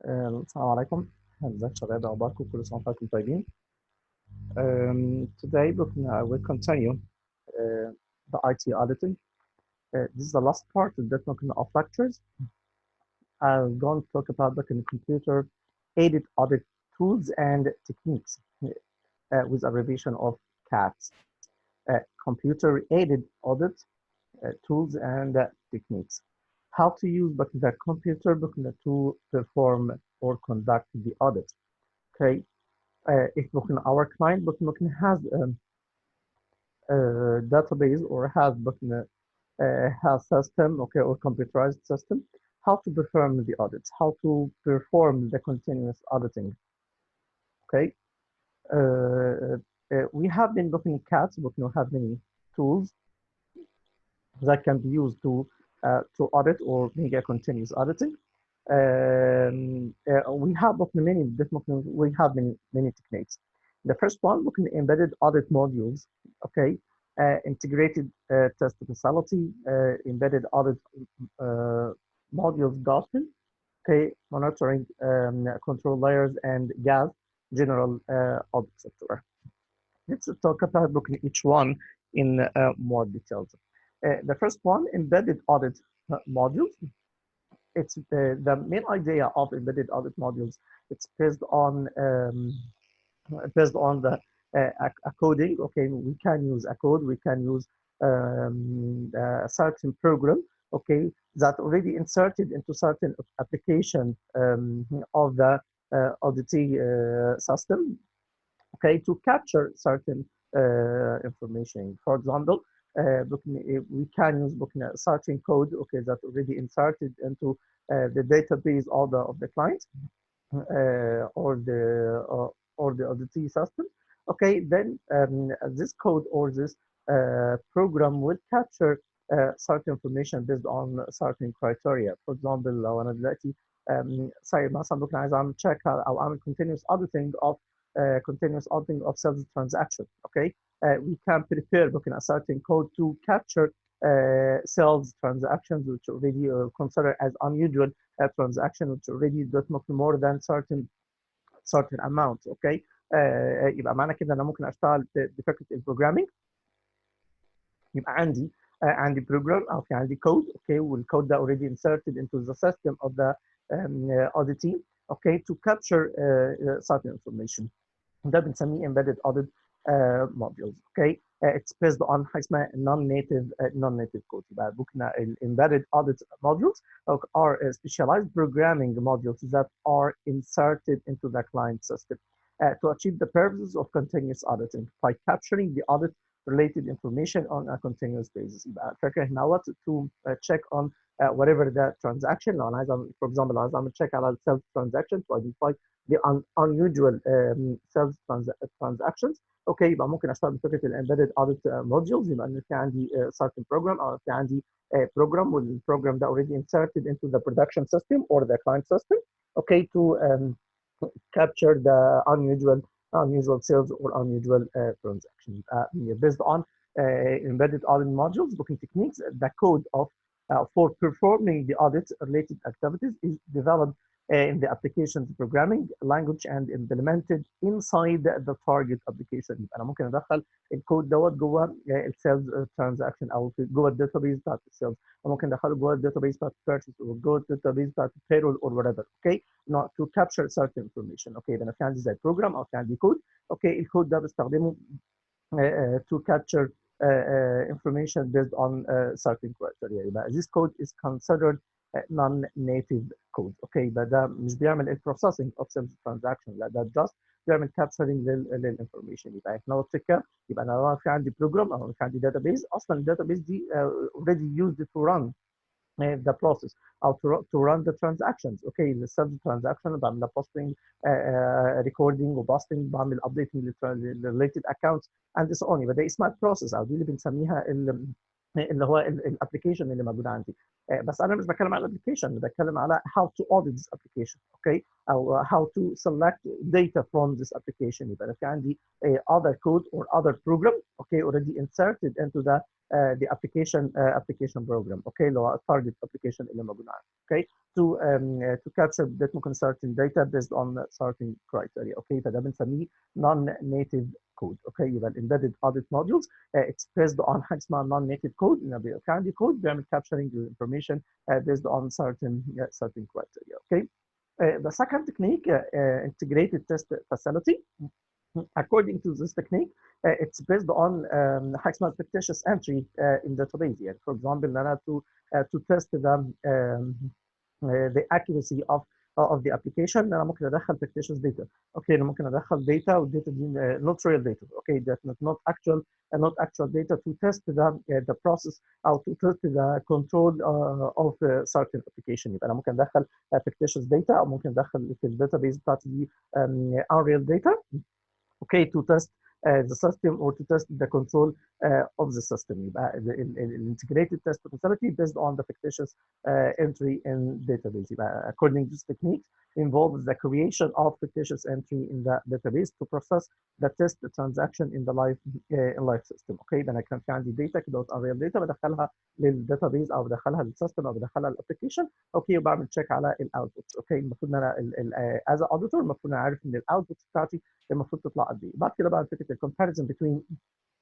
السلام عليكم. ازيك شباب؟ اخباركم؟ كل سنه وانتم طيبين. Today we'll continue the IT auditing. This is the last part of lectures. I'm going to talk about the computer aided audit tools and techniques with abbreviation of CATS. Computer aided audit tools and techniques. How to use the computer to perform or conduct the audit. Okay. If our client has a database or has system, okay, or computerized system, how to perform the audits, how to perform the continuous auditing. Okay. We have been looking at CATS, but have many tools that can be used to audit or make a continuous auditing. We have many techniques. The first one, looking at embedded audit modules, okay, integrated test facility, embedded audit modules, Dolphin, okay, monitoring control layers and gas, general audit software. Let's talk about looking at each one in more details. The first one, embedded audit modules. It's the main idea of embedded audit modules. It's based on the a coding. Okay, we can use a code. We can use a certain program. Okay, that already inserted into certain application of the auditee system. Okay, to capture certain information. For example, we can use certain code, okay, that already inserted into the database of the client or the auditee system. Okay, then this code or this program will capture certain information based on certain criteria. For example, لو أنا دلوقتي say مثلا ممكن عايز أعمل check أو أعمل continuous auditing of sales transaction. Okay, we can prepare a certain code to capture sales transactions which already considered as unusual transaction, which already got more than certain amount. Okay, يبقى معنى كده انا ممكن اشتغل بفكره البروجرامينج. يبقى عندي program او في عندي code. Okay, والcode ده already inserted into the system of the auditee. Okay, to capture certain information. ده بنسميه embedded audit modules. Okay, it's based on حاجه اسمها non-native code. يبقى بوكنا embedded audit modules are specialized programming modules that are inserted into the client system to achieve the purposes of continuous auditing by capturing the audit related information on a continuous basis. يبقى الفكره هنا what to check on whatever the transaction. لو انا عايز for example لو عايز اعمل check على sales transaction to identify the unusual sales transactions. اوكي، يبقى ممكن اشتغل بفكره الامبيدد اوديت modules. يبقى ان في عندي certain program او في عندي program والprogram ده already inserted into the production system or the client system. Okay, to capture the unusual sales or unusual transactions. Based on embedded audit modules, looking techniques, the code of for performing the audit related activities is developed in the application's programming language and implemented inside the target application. انا ممكن ادخل الكود دوت جوه السيلز ترانزاكشن او جوه الداتابيز بتاعت السيلز، وممكن ادخله جوه الداتابيز بتاعت البيرتشيز او جوه الداتابيز بتاعت البيرول or whatever. Okay, not to capture certain information. Okay, يبقى انا في عندي زي بروجرام او في عندي كود. اوكي، الكود ده بستخدمه to capture information based on certain criteria. يبقى this code is considered non-native code. اوكي، يبقى ده مش بيعمل البروسيسنج of sales transaction، لا ده just بيعمل capturing للانفورميشن. يبقى احنا الفكره، يبقى انا لو في عندي بروجرام او في عندي database، اصلا الداتابيس دي already used to run the process او to run the transactions. اوكي، السيلز ترانزاكشن بعمل بوستنج ريكوردنج وبوستنج، بعمل ابديتنج للريليتد اكونتس اند سو اون. يبقى ده اسمها بروسيس او دي اللي بنسميها اللي هو الابلكيشن اللي موجود عندي. بس انا مش بتكلم على الابلكيشن، بتكلم على how to audit this application. اوكي، او how to select data from this application. يبقى انا في عندي other code or other program okay already inserted into the application program. اوكي، اللي هو التارجت ابلكيشن اللي موجود عندي. okay, to capture that ممكن certain data based on certain criteria. okay, فده بنسميه non-native code. okay, يبقى embedded audit modules it's based on حاجه اسمها non-native code. ان بيبقى في عندي code بيعمل capturing the information based on certain criteria. okay. The second technique, integrated test facility. According to this technique, it's based on حاجه اسمها fictitious entry in database. يعني for example ان انا to test the accuracy of the application انا ممكن ادخل fictitious data. اوكي انا ممكن ادخل data والداتا دي not real data. اوكي that not actual data to test the process او to test the control of certain application. يبقى انا ممكن ادخل fictitious data او ممكن ادخل في الداتابيز بتاعتي دي unreal data. okay, to test the system or to test the control of the system. يبقى the integrated test facility based on the fictitious entry in database. يبقى according to this technique involves the creation of fictitious entry in the database to process the test transaction in the live system. okay, يبقى انا كان في عندي data كده unreal data بدخلها للداتابيز او بدخلها للسيستم او بدخلها للابلكيشن. اوكي وبعمل تشيك على الاوتبوتس. اوكي المفروض ان انا از اوديتور المفروض انا عارف ان الاوتبوتس بتاعتي المفروض تطلع قد ايه. بعد كده بقى فكره الكومباريزن بين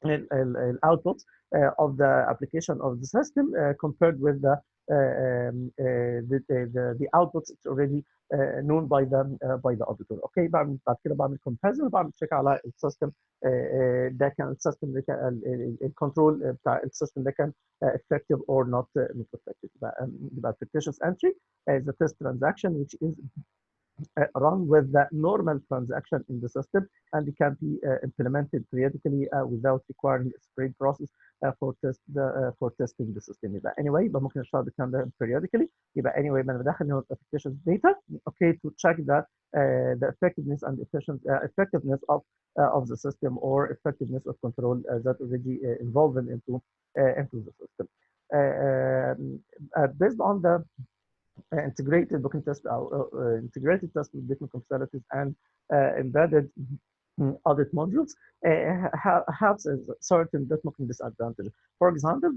الاوتبوت of the application of the system compared with the outputs it's already known by the auditor. اوكي بعد كده بعمل comparison وبعمل تشيك على السيستم ده كان السيستم ده كان الكنترول بتاع السيستم ده كان effective or not effective. يبقى fictitious entry is a test transaction which is run with the normal transaction in the system and it can be implemented periodically without requiring a separate process for testing the system. يبقى anyway يبقى ممكن اشتغل بالكلام ده periodically. يبقى anyway ما انا بدخل هنا fictitious data okay to check the effectiveness and effectiveness of the system or effectiveness of control that already involved into the system. Based on the integrated booking test integrated test with different functionalities and embedded audit modules have certain disadvantages. For example,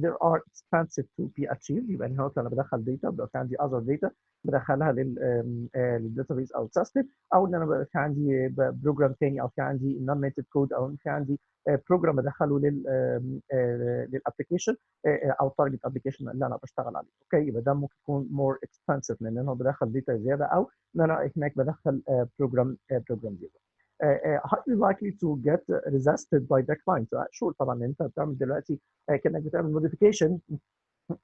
there are expensive to be achieved. يبقى هنا انا بدخل data بيبقى في عندي other data بدخلها للداتابيز او السيستم او ان انا بقى في عندي بروجرام تاني او في عندي non native code او في عندي بروجرام بدخله للابلكيشن او تارجت ابلكيشن اللي انا بشتغل عليه. اوكي يبقى ده ممكن يكون more expensive لان انا بدخل داتا زياده او ان انا هناك بدخل بروجرام زياده. highly likely to get resisted by the client. sure طبعا انت بتعمل دلوقتي كانك بتعمل موديفيكيشن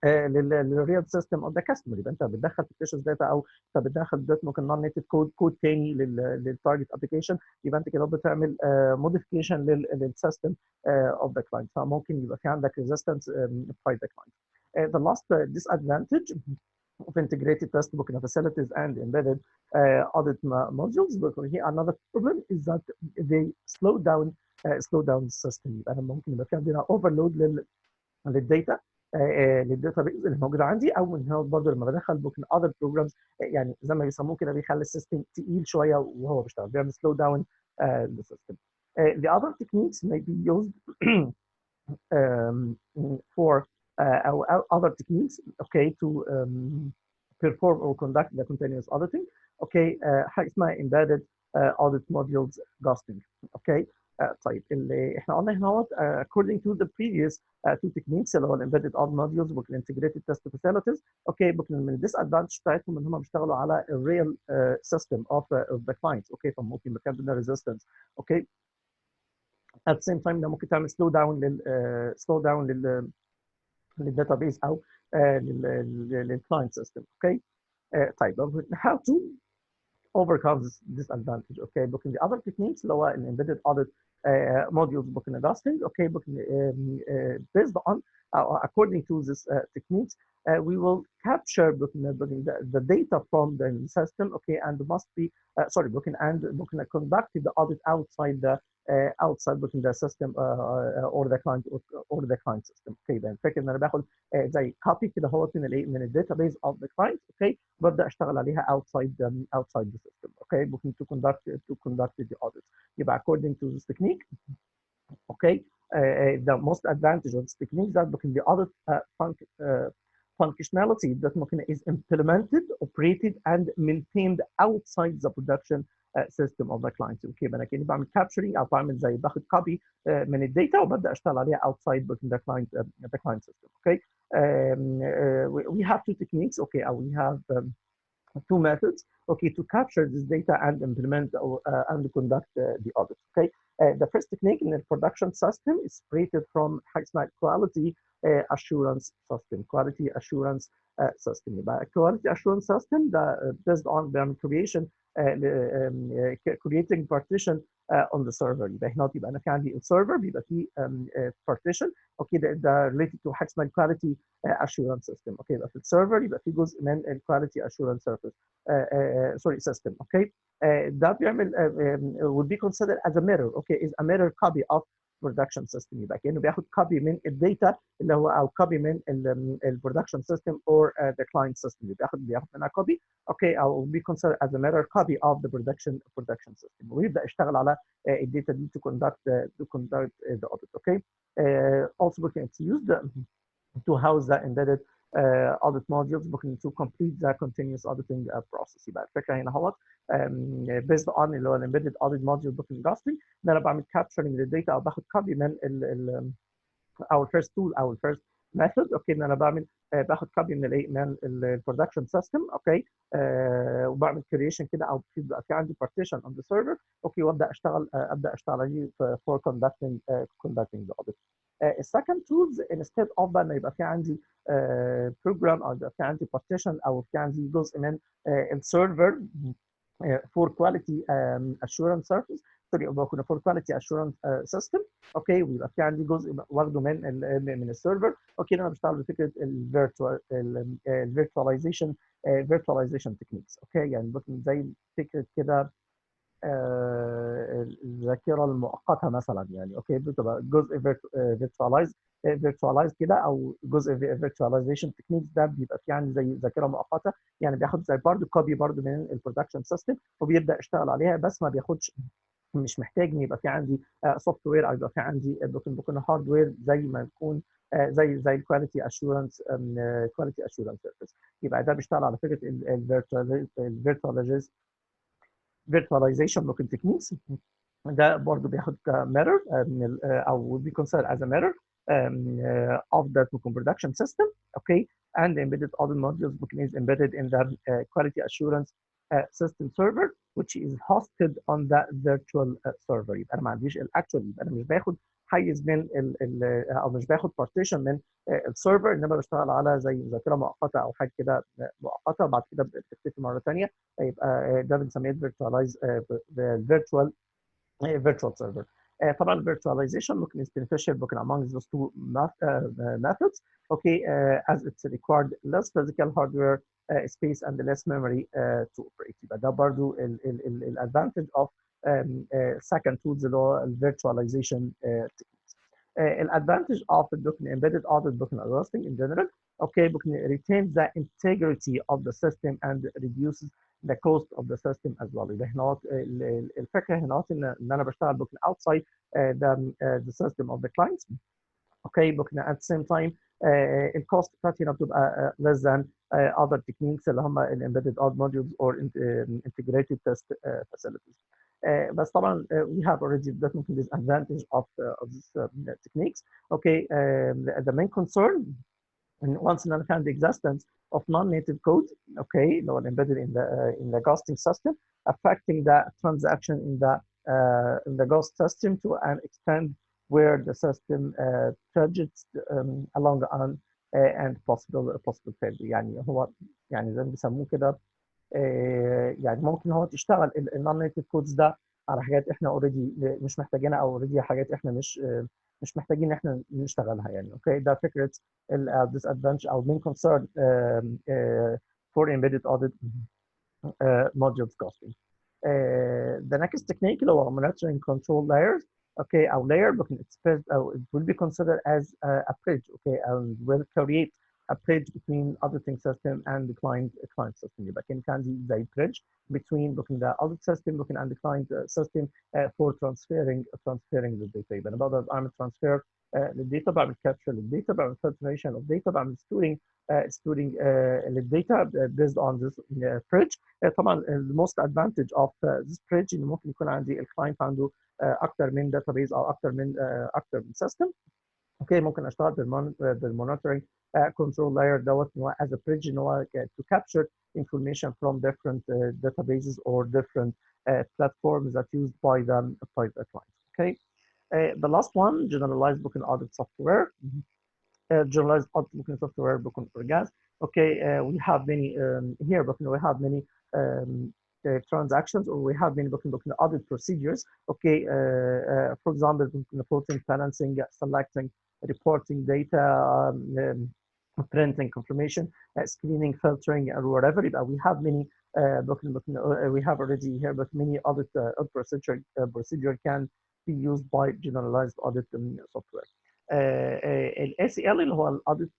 للريال سيستم اوف ذا كاستمر. يبقى انت بتدخل fictitious داتا او انت بتدخل داتا ممكن نون نيتف كود تاني للتارجت ابلكيشن. يبقى انت كده بتعمل موديفيكيشن للسيستم اوف ذا كلاينت فممكن يبقى في عندك ريزيستنس باي ذا كلاينت. The last disadvantage of integrated test booking facilities and embedded audit modules. Here another problem is that they slow down the system. يبقى انا ممكن يبقى في عندنا overload للداتا للداتابيز اللي موجوده عندي او ان هو برضه لما بدخل ممكن other programs يعني زي ما بيسموه كده بيخلي السيستم تقيل شويه وهو بيشتغل بيعمل slow down the system. The other techniques may be used for other techniques okay to perform or conduct the continuous auditing. okay حاجه اسمها embedded audit modules ghosting. okay طيب اللي احنا قلنا هنا according to the previous two techniques اللي هو embedded audit modules والintegrated test facilities. okay ممكن من الديسادفانتج بتاعتهم ان هم بيشتغلوا على real system of the clients. okay فممكن يبقى عندنا resistance. okay at the same time ده ممكن تعمل slow down للداتابيز او للكلاينت سيستم. okay طيب how to overcome this disadvantage. okay booking the other techniques اللي هو embedded audit modules booking adjusting. okay booking based on according to this techniques we will capture booking the data from the system. okay and must be booking conduct the audit outside booking the system or the client system. okay يبقى الفكره ان انا باخد زي كوبي كده هو من الداتابيز of the client. okay ببدا اشتغل عليها outside the system. okay booking to conduct the audit. يبقى according to this technique okay the most advantage of this technique that booking the audit functionality that ممكن is implemented, operated, and maintained outside the production system of the client. اوكي يبقى انا كاني بعمل capturing او بعمل زي باخد copy من الداتا وببدا اشتغل عليها outside the client system. Okay. We have two techniques. Okay, we have two methods. Okay, to capture this data and implement and conduct the audit. Okay. The first technique in the production system is separated from quality assurance system. Quality assurance system. Quality assurance system that based on the creating partition on the server. يبقى هنا يبقى انا في عندي السيرفر بيبقى فيه partition. اوكي ده related to حاجه اسمها quality assurance system. اوكي يبقى في السيرفر يبقى في جزء من quality assurance service sorry system. اوكي ده بيعمل would be considered as a mirror. اوكي is a mirror copy of production system. يبقى كانه بياخد copy من الداتا اللي هو او copy من البرودكشن system or the client system. بياخد منها copy. اوكي او be considered as a mirror copy of the production system. ويبدا يشتغل على الداتا دي to conduct the audit. Okay. Also it's used to house the embedded audit modules to complete the continuous auditing process. يبقى الفكره هنا اهوت based on اللي هو embedded audit module booking casting ان انا بعمل capturing للداتا او باخد copy من our first tool او first method. اوكي ان انا باخد copy من البرودكشن سيستم. اوكي وبعمل creation كده او بيبقى في عندي partition on the server. اوكي وابدا اشتغل عليه for conducting the audit. السكند tools instead of بقى ان يبقى في عندي program او يبقى في عندي partition او في عندي جزء من السيرفر for quality assurance service. سوري يبقى كنا for quality assurance system. اوكي ويبقى في عندي جزء واخده من السيرفر. اوكي انا بشتغل بفكره virtualization techniques. اوكي يعني زي فكره كده الذاكره المؤقته مثلا يعني. اوكي بتبقى جزء virtualize كده او جزء virtualization techniques ده بيبقى فيه عندي زي ذاكره مؤقته يعني بياخد زي برضه كوبي برضه من البرودكشن سيستم وبيبدا يشتغل عليها بس ما بياخدش مش محتاج ان يبقى في عندي سوفت وير او يبقى في عندي ممكن هاردوير زي ما يكون زي الكواليتي اشورنس سيرفيس. يبقى ده بيشتغل على فكره virtualization looking techniques. ده برضه بياخد mirror او be considered as a mirror of the production system. Okay, and the embedded audit modules is embedded in the quality assurance system server which is hosted on the virtual server. يبقى انا ما عنديش الاكشوال. يبقى انا مش باخد حيز من او مش باخد partition من السيرفر انما بشتغل على زي ذاكره مؤقته او حاجه كده مؤقته بعد كده بتختفي مره ثانيه. يبقى ده بنسميه virtual server. طبعا virtualization ممكن is beneficial ممكن among those two methods. Okay, as it's required less physical hardware space and less memory to operate. يبقى ده برضو ال advantage of second tools اللي هو virtualization techniques. الادفانتج of the embedded audit booking adjusting in general. Okay, booking retains the integrity of the system and reduces the cost of the system as well. يبقى هنا الفكره هنا ان انا بشتغل بوكن outside the system of the clients. Okay, بوكن at the same time الكوست بتاعتي هنا بتبقى less than other techniques اللي هم embedded audit modules or integrated test facilities. بس طبعا we have already definitely disadvantage of these techniques. Okay, the main concern once in the existence of non-native code, okay, embedded in the ghosting system, affecting the transaction in the ghost system to an extent where the system trudges along on and possible failure. يعني هو يعني زي ما بيسموه كده يعني ممكن هو تشتغل النون-native كودز ده على حاجات احنا اوريدي مش محتاجينها او اوريدي حاجات احنا مش محتاجين احنا نشتغلها يعني. اوكي ده فكره disadvantage او main concern for embedded audit modules costing. The next technique اللي هو monitoring control layers. Okay, our layer it will be considered as a bridge. Okay, and will create a bridge between auditing system and the client system. يبقى كان عندي زي bridge between looking the audit system looking at the client system for transferring the data. يبقى انا بقدر اعمل transfer للداتا، بعمل capture للداتا، بعمل filtration of data، بعمل storing للداتا based on this bridge. طبعا the most advantage of this bridge ان ممكن يكون عندي الكلاينت عنده اكتر من database او اكتر من system. اوكي ممكن اشتغل بالمونيتورنج كنترول لاير دوت ان هو as a bridge ان هو to capture information from different databases or different platforms that used by the client. Okay, the last one, generalized booking audit software. Generalized audit booking software booking for gas. Okay, we have many here, but we have many transactions, or we have many booking audit procedures. Okay, for example, reporting, balancing, selecting, reporting data, printing confirmation, screening, filtering, or whatever. We have many we have already here, but many audit procedure can be used by generalized audit software. ال ACL اللي هو audit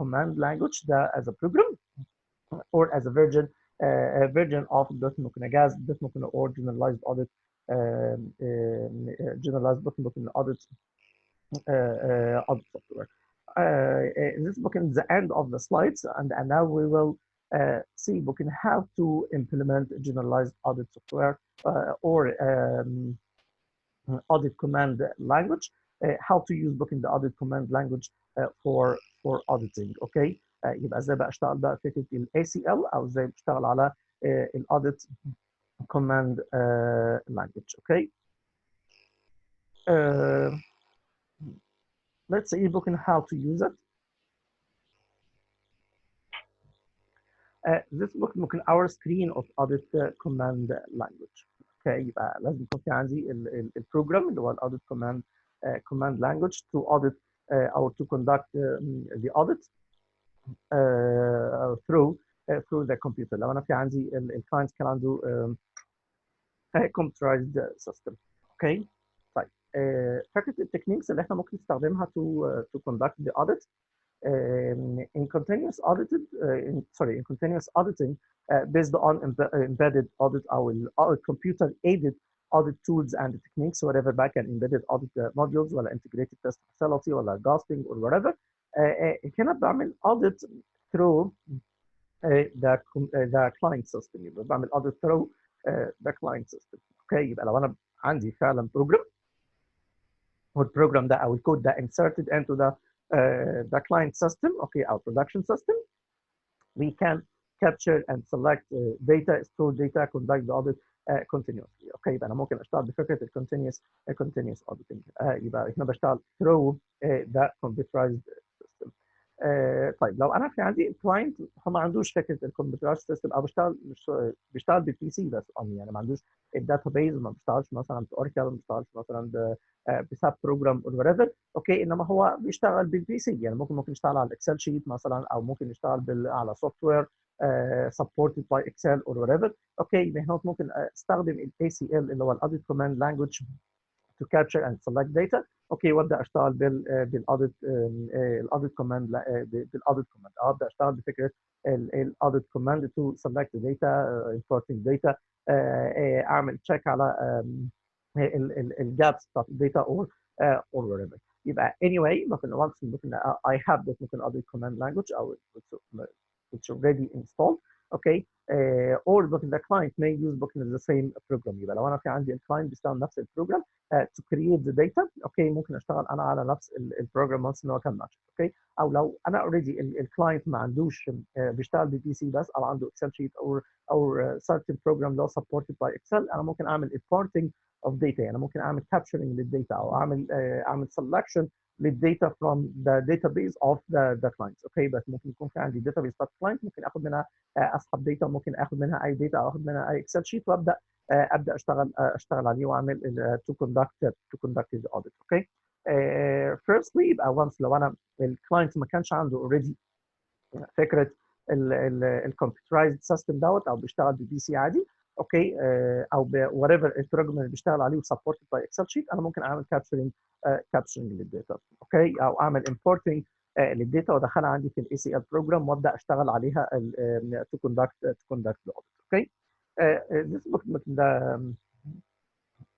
command language ده as a program or as a version of ممكن gas ممكن or generalized audit generalized audit audit software. This book is the end of the slides, and now we will see how to implement generalized audit software or audit command language. How to use the audit command language for auditing. Okay, يبقى ازاي بقى اشتغل بقى فكره ال ACL او ازاي بشتغل على ال audit command language. Okay. Let's see how to use it. This book ممكن our screen of audit command language. Okay, يبقى لازم يكون في عندي البروجرام اللي هو ال audit command language to audit or to conduct the audit through the computer. لو انا في عندي الكلاينت كان عنده computerized system. Okay. طيب فكره التكنيكس اللي احنا ممكن نستخدمها to conduct the audit. In continuous auditing based on embedded audit or computer aided audit tools and techniques, whatever back and embedded audit modules or integrated test facility or ghosting or whatever. هنا بعمل audit through the client system. يبقى بعمل audit through the client system. اوكي يبقى لو انا عندي فعلا بروجرام والبروجرام ده او الكود ده inserted into the client system, okay, our production system, we can capture and select data, store data, conduct the audit continuously. Okay, يبقى انا ممكن اشتغل بفكره continuous auditing. يبقى هنا بشتغل through the computerized system. طيب لو انا في عندي كلاينت هو ما عندوش فكره الكمبيوتر سيستم او بيشتغل بالبي سي بس، يعني ما عندوش الداتا بيز، ما بيشتغلش مثلا باوراكل، ما بيشتغلش مثلا بساب بروجرام اور whatever. اوكي انما هو بيشتغل بالبي سي، يعني ممكن يشتغل على الاكسل شيت مثلا، او ممكن يشتغل على سوفت وير supported by Excel or whatever. اوكي هنا ممكن استخدم الاي سي ال اللي هو الاوديت كوماند لانجوج to capture and select data. اوكي وابدا اشتغل بالاوديت كوماند بالاوديت كوماند، او ابدا اشتغل بفكره الاوديت كوماند to select the data, importing data, اعمل تشيك على الجابس بتاعت الداتا or whatever. يبقى anyway ممكن I have this ممكن audit command language او which already installed. Okay, or the client may use the same program. يبقى لو انا في عندي الكلاينت بيستخدم نفس البروجرام to create the data. اوكي ممكن اشتغل انا على نفس البروجرام once ان هو كان ماتش. اوكي او لو انا اوريدي الكلاينت ما عندوش بيشتغل ببي سي بس، او عنده اكسل شيت او certain program لو supported by Excel، انا ممكن اعمل importing of data، يعني ممكن اعمل capturing للداتا او اعمل selection للداتا from the database of the clients. اوكي بس ممكن يكون في عندي database بتاعت client ممكن اخد منها اسحب داتا، ممكن اخد منها اي داتا او اخد منها اي اكسل شيت وابدا اشتغل عليه واعمل to conduct the audit. اوكي firstly يبقى once لو انا الكلاينت ما كانش عنده already فكره الكمبيوترايزد سيستم دوت، او بيشتغل ببي سي عادي، اوكي او whatever البروجرام اللي بيشتغل عليه وسبورتد باي اكسل شيت، انا ممكن اعمل كابتشرنج للداتا. اوكي او اعمل importing للداتا وادخلها عندي في الاي سي ال بروجرام وابدا اشتغل عليها to conduct the audit. اوكي. this ده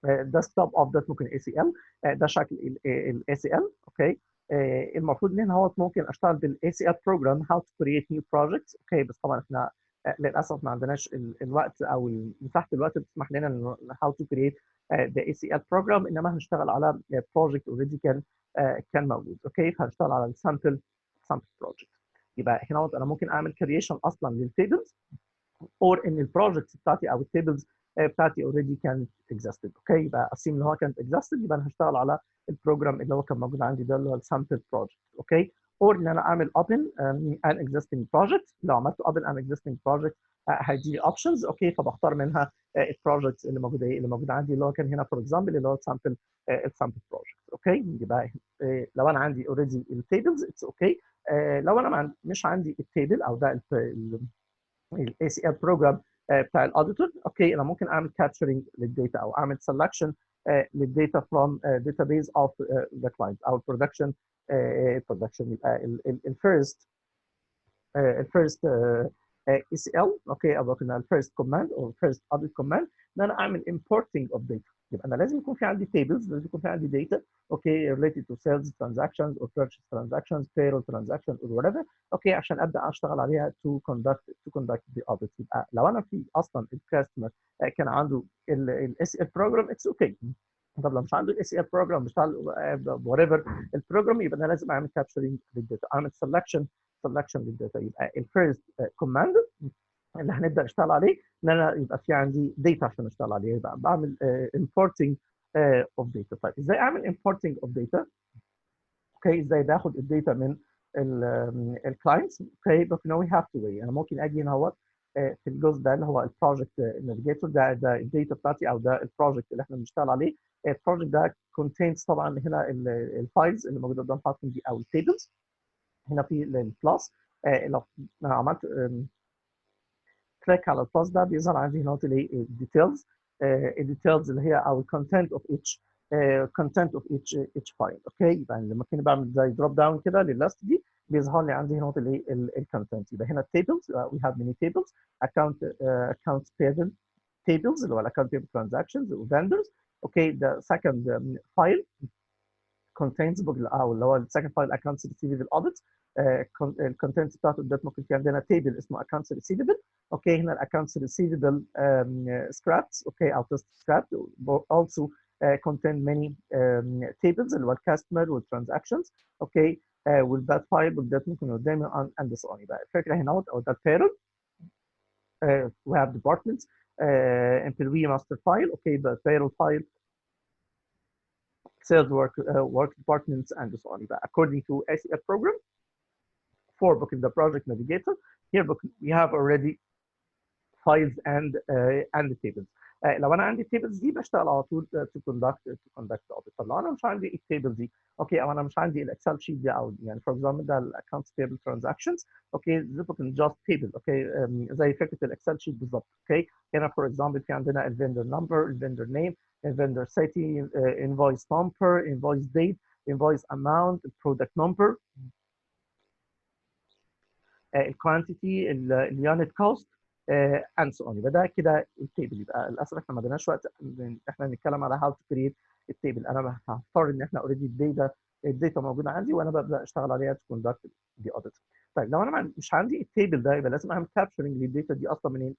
desktop of ده ممكن اي سي ال. ده شكل الاي سي ال. اوكي. المفروض ان انا ممكن اشتغل بالاي سي ال بروجرام how to create new projects. اوكي. بس طبعا احنا للاسف ما عندناش الوقت او مساحه الوقت بتسمح لنا ان how to create the ACL program، انما هنشتغل على project already كان موجود. اوكي. فهنشتغل على السامبل project. يبقى هنا انا ممكن اعمل creation اصلا للتيبلز or ان البروجكتس بتاعتي او التيبلز بتاعتي already كانت existed. اوكي. يبقى اسيم ان هو كانت existed، يبقى انا هشتغل على البروجرام اللي هو كان موجود عندي ده اللي هو السامبل بروجكت. اوكي. or ان انا اعمل open an existing project. لو عملت open an existing project هيدي لي اوبشنز. اوكي. فبختار منها البروجكتس اللي موجوده اللي موجوده عندي اللي هو كان هنا فور اكزامبل اللي هو السامبل بروجكت. اوكي. يبقى لو انا عندي اوريدي التيبلز اتس اوكي. لو انا مش عندي التيبل او ده الاي سي ال بروجرام بتاع الاوديتور. اوكي. انا ممكن اعمل كابتشرنج للداتا او اعمل سelection للداتا from database of the client او production يبقى الفيرست اي سي ال. اوكي. او الفيرست كوماند او الفيرست اوديت كوماند ان انا اعمل importing of data. يبقى انا لازم يكون في عندي tables، لازم يكون في عندي data اوكي related to sales transactions or purchase transactions, payroll transactions or whatever. اوكي. عشان ابدا اشتغل عليها to conduct the audit. يبقى لو انا في اصلا الكاستمر كان عنده الاس سي ال بروجرام اتس اوكي. طب لو مش عنده الاس سي ال بروجرام بيشتغل وات ايفر البروجرام، يبقى انا لازم اعمل كابتشرنج للداتا، اعمل سelection للداتا. يبقى الفيرست كوماند اللي هنبدا نشتغل عليه ان انا يبقى في عندي داتا عشان اشتغل عليه، يبقى بعمل importing of data. طيب ازاي اعمل importing of data؟ اوكي. ازاي باخد الداتا من الكلاينتس؟ اوكي. بس نو وي هاف تو واي. انا ممكن اجي هنا اهوت في الجزء ده اللي هو البروجكت نافيجيتور. ده الداتا بتاعتي او ده البروجكت اللي احنا بنشتغل عليه. البروجكت ده contains طبعا هنا الفايلز اللي موجوده قدام حضراتكم دي او التيبلز. هنا في البلس. لو عملت كليك على البلس ده بيظهر عندي هنا الديتيلز. الديتيلز اللي هي او الكونتنت اوف each فايل. اوكي. يبقى لما كنت بعمل زي دروب داون كده لللاست دي بيظهر لي عندي هنا الكونتنت. يبقى هنا التيبلز we have many tables. accounts payable tables اللي هو الاكونت payable transactions وفندرز. اوكي. the second file contains او اللي هو السكند فايل accounts receivable audit. الكونتنت بتاعته ده ممكن في عندنا تيبل اسمه accounts receivable. اوكي. هنا الاكونتس receivable scraps. اوكي. او test script also contain many tables اللي هو الكاستمر والترانزاكشنز. اوكي. والباد فايل والدات ممكن قدامي and so on. يبقى الفكره هنا او ده البيرول. we have departments employee master file. اوكي. the payroll file sales work departments and so on. يبقى according to ACL program for booking the project navigator here we have already files and the tables. لو انا عندي التيبلز دي بشتغل على طول to conduct audit. طب لو انا مش عندي التيبلز دي اوكي او انا مش عندي الاكسل شيت دي او يعني فور اكزامبل ده الاكونتس بيبل ترانزاكشنز. اوكي. this can just table. اوكي. زي فكره الاكسل شيت بالظبط. اوكي. هنا فور اكزامبل في عندنا الفندر نمبر، الفندر نيم، الفندر سيتي، invoice number، invoice date، invoice amount، product number، الكوانتيتي، اليونت كوست and so on. يبقى ده كده التيبل. يبقى للاسف احنا ما عندناش وقت ان احنا نتكلم على how to create التيبل. انا هختار ان احنا اوريدي الداتا موجوده عندي وانا ببدا اشتغل عليها to conduct the audit. طيب لو انا مش عندي التيبل ده يبقى لازم اعمل capturing للداتا دي اصلا منين؟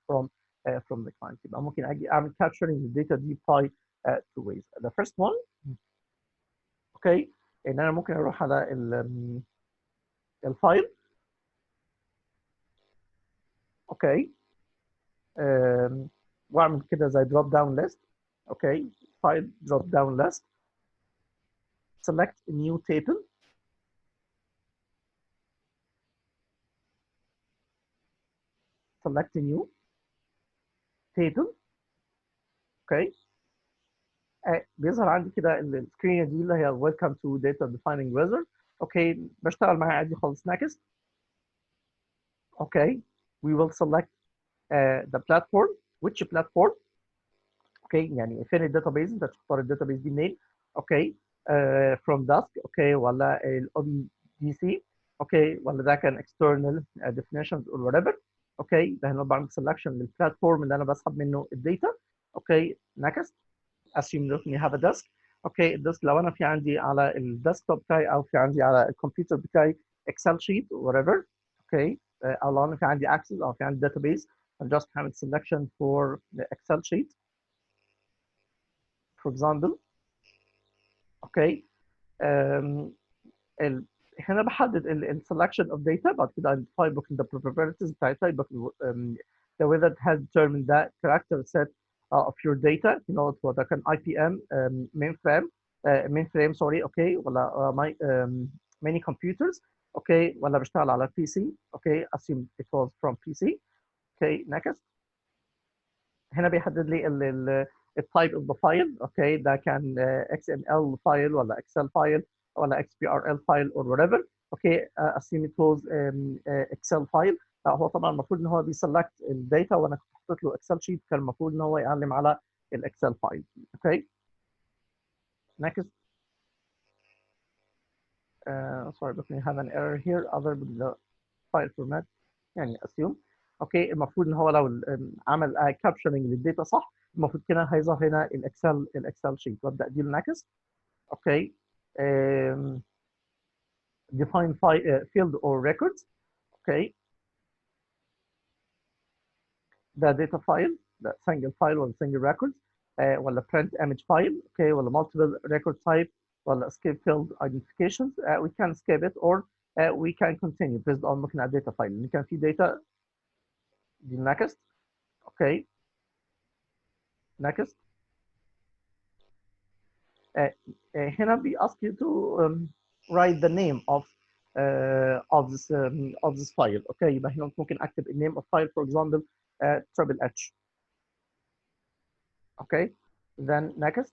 from the client. يبقى ممكن اجي اعمل capturing للداتا دي by two ways. The first one اوكي ان انا ممكن اروح على الفايل. اوكي. واعمل كده زي دروب داون ليست. اوكي. فايل دروب داون ليست. select a new table. select a new table. اوكي. بيظهر عندي كده السكرين دي اللي هي welcome to data defining wizard. اوكي. بشتغل معاها عادي خالص. next. اوكي. we will select the platform. which platform؟ اوكي. يعني فين الداتابيز؟ انت تختار الداتابيز دي منين؟ اوكي. from desk. اوكي. ولا الاو بي دي سي اوكي، ولا ده كان external definitions or whatever. اوكي، ده هنا بعمل selection للبلاتفورم اللي انا بسحب منه الداتا. اوكي next. assume that we have a desk. اوكي الديسك لو انا في عندي على الديسكتوب بتاعي او في عندي على الكمبيوتر بتاعي اكسل شيت whatever. اوكي او لو انا في عندي access او في عندي database I'll just have a selection for the Excel sheet for example. اوكي هنا بحدد ال selection of data بعد كده identify booking the probabilities بتاعتها يبقى the way that has determined that character set of your data you know وده كان IPM mainframe sorry اوكي ولا many computers اوكي ولا بشتغل على PC اوكي assume it was from PC. اوكي next. هنا بيحدد لي ال type of the file اوكي ده كان XML file ولا Excel file ولا XBRL file or whatever. اوكي assume it was Excel file. هو طبعا المفروض ان هو بيسلكت الداتا وانا كنت حاطط له اكسل شيت كان المفروض ان هو يعلم على الاكسل فايل. اوكي next. Sorry but we have an error here other than the file format يعني assume. اوكي المفروض ان هو لو عمل كابشرنج للداتا صح المفروض كده هيظهر هنا الاكسل شيت وابدا اديله next. اوكي define field or records. اوكي ده data file ده single file ولا single record ولا print image file اوكي ولا multiple record type ولا escape field identifications. We can escape it or we can continue based on looking at data file اللي كان في data دي next. اوكي next. هنا بي ask you to write the name of this file. اوكي يبقى هنا ممكن اكتب النيم of file for example triple H. اوكي then next.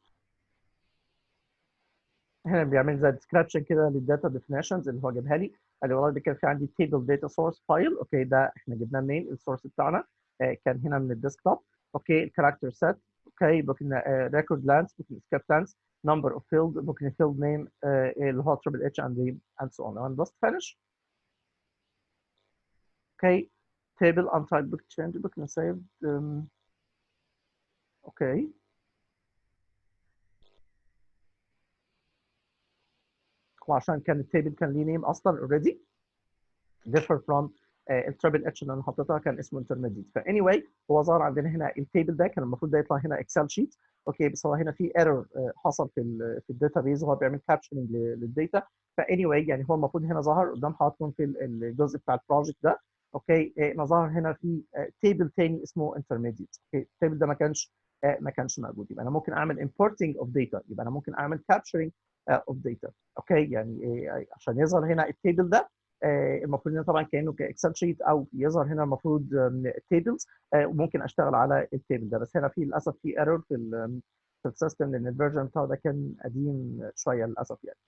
هنا بيعمل زي description كده للداتا definitions اللي هو جابها لي قال لي والله ده كان في عندي table data source file. اوكي ده احنا جبناه منين السورس بتاعنا كان هنا من الديسكتوب. اوكي الكاركتر set. اوكي ممكن record length ممكن escape length number of field ممكن field name اللي هو triple H and so on and just finish. اوكي table untyped book change ممكن saved. اوكي وعشان كان التيبل كان ليه نيم اصلا already differ from التربل اتش اللي انا حطيتها كان اسمه انترميديت. فاني واي هو ظهر عندنا هنا التيبل ده كان المفروض ده يطلع هنا اكسل شيت. اوكي بس هو هنا في ايرور حصل في الداتا بيز وهو بيعمل كابشننج للداتا. فاني واي يعني هو المفروض هنا ظهر قدام حضراتكم في الجزء بتاع البروجكت ده. اوكي ظهر هنا في تيبل تاني اسمه انترميديت. اوكي التيبل ده ما كانش موجود. يبقى انا ممكن اعمل importing of data يبقى انا ممكن اعمل capturing of data. اوكي يعني عشان يظهر هنا التيبل ده المفروض هنا طبعا كانه كاكسل شيت او يظهر هنا المفروض تيبلز وممكن اشتغل على التيبل ده. بس هنا في للاسف في ايرور في السيستم لان الفيرجن بتاعه ده كان قديم شويه للاسف يعني.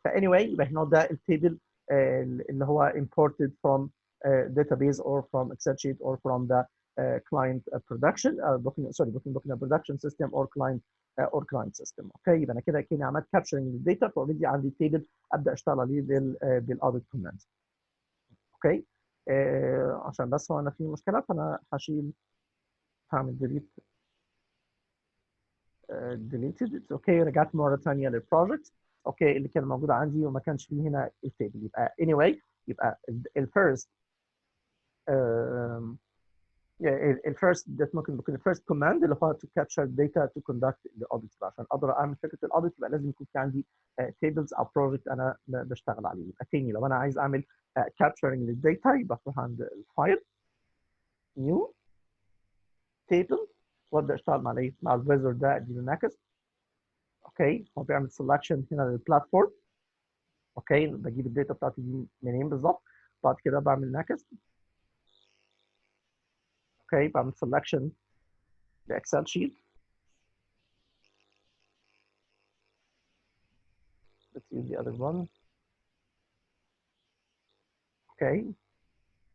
فاني واي يبقى هنا ده التيبل اللي هو imported from database or from Excel sheet or from the client production booking production system or client system. اوكي يبقى انا كده كاني عملت كابشرنج للداتا فاوريدي عندي تيبل ابدا اشتغل عليه بالاوديت كوماند. اوكي عشان بس هو انا في مشكله فانا هعمل ديليتد. اوكي رجعت مره ثانيه للبروجكت. اوكي اللي كان موجود عندي وما كانش فيه هنا التيبل. يبقى anyway يبقى الفيرست الفيرست ده ممكن يكون الفيرست كوماند اللي هو to capture data to conduct the audit. عشان اقدر اعمل فكره الاوديت يبقى لازم يكون في عندي tables او project انا بشتغل عليه. يبقى تاني لو انا عايز اعمل capturing للداتا يبقى اروح عند الفايل new table وابدا اشتغل مع الفيزور ده اديله next. اوكي هو بيعمل selection هنا للبلاتفورم. اوكي بجيب الداتا بتاعتي دي منين بالظبط. بعد كده بعمل next. اوكي بعمل selection لاكسل شيت. Let's use the other one. Okay,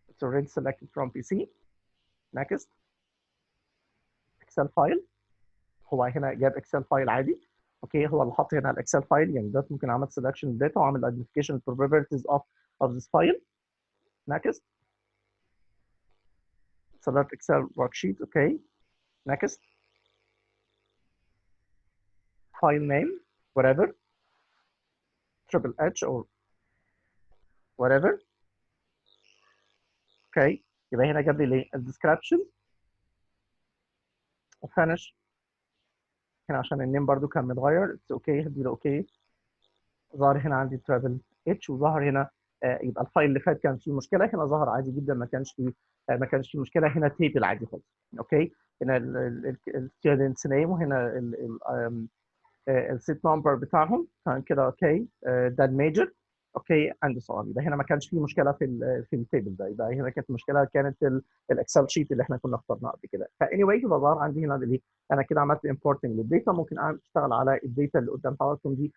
it's already selected from PC. Next. Excel file. هو هنا جاب Excel file عادي. اوكي هو اللي حط هنا الاكسل فايل يعني ده ممكن عمل selection data وعمل identification probabilities of of this file. Next. Select Excel worksheet. Okay. Next. File name, whatever. Triple H or whatever. Okay. يبقى هنا جاب لي الديسكربشن وفinish. هنا عشان النيم برضو كان متغير. اوكي هدي له اوكي. ظهر هنا عندي ترابل اتش وظهر هنا يبقى الفايل اللي فات كان فيه مشكله، هنا ظهر عادي جدا ما كانش فيه مشكله. هنا تيبل عادي خالص. اوكي هنا الستودنتس نيم وهنا السيت نمبر بتاعهم كان كده. اوكي ده الميجر. اوكي عندي سؤال. يبقى هنا ما كانش فيه مشكله في التيبل ده. يبقى هنا كانت المشكله كانت الاكسل شيت اللي احنا كنا اخترناه قبل كده. فاني واي يبقى ظهر عندي هنا اللي انا كده عملت امبورتنج للداتا. ممكن اشتغل على الداتا اللي قدام حضراتكم دي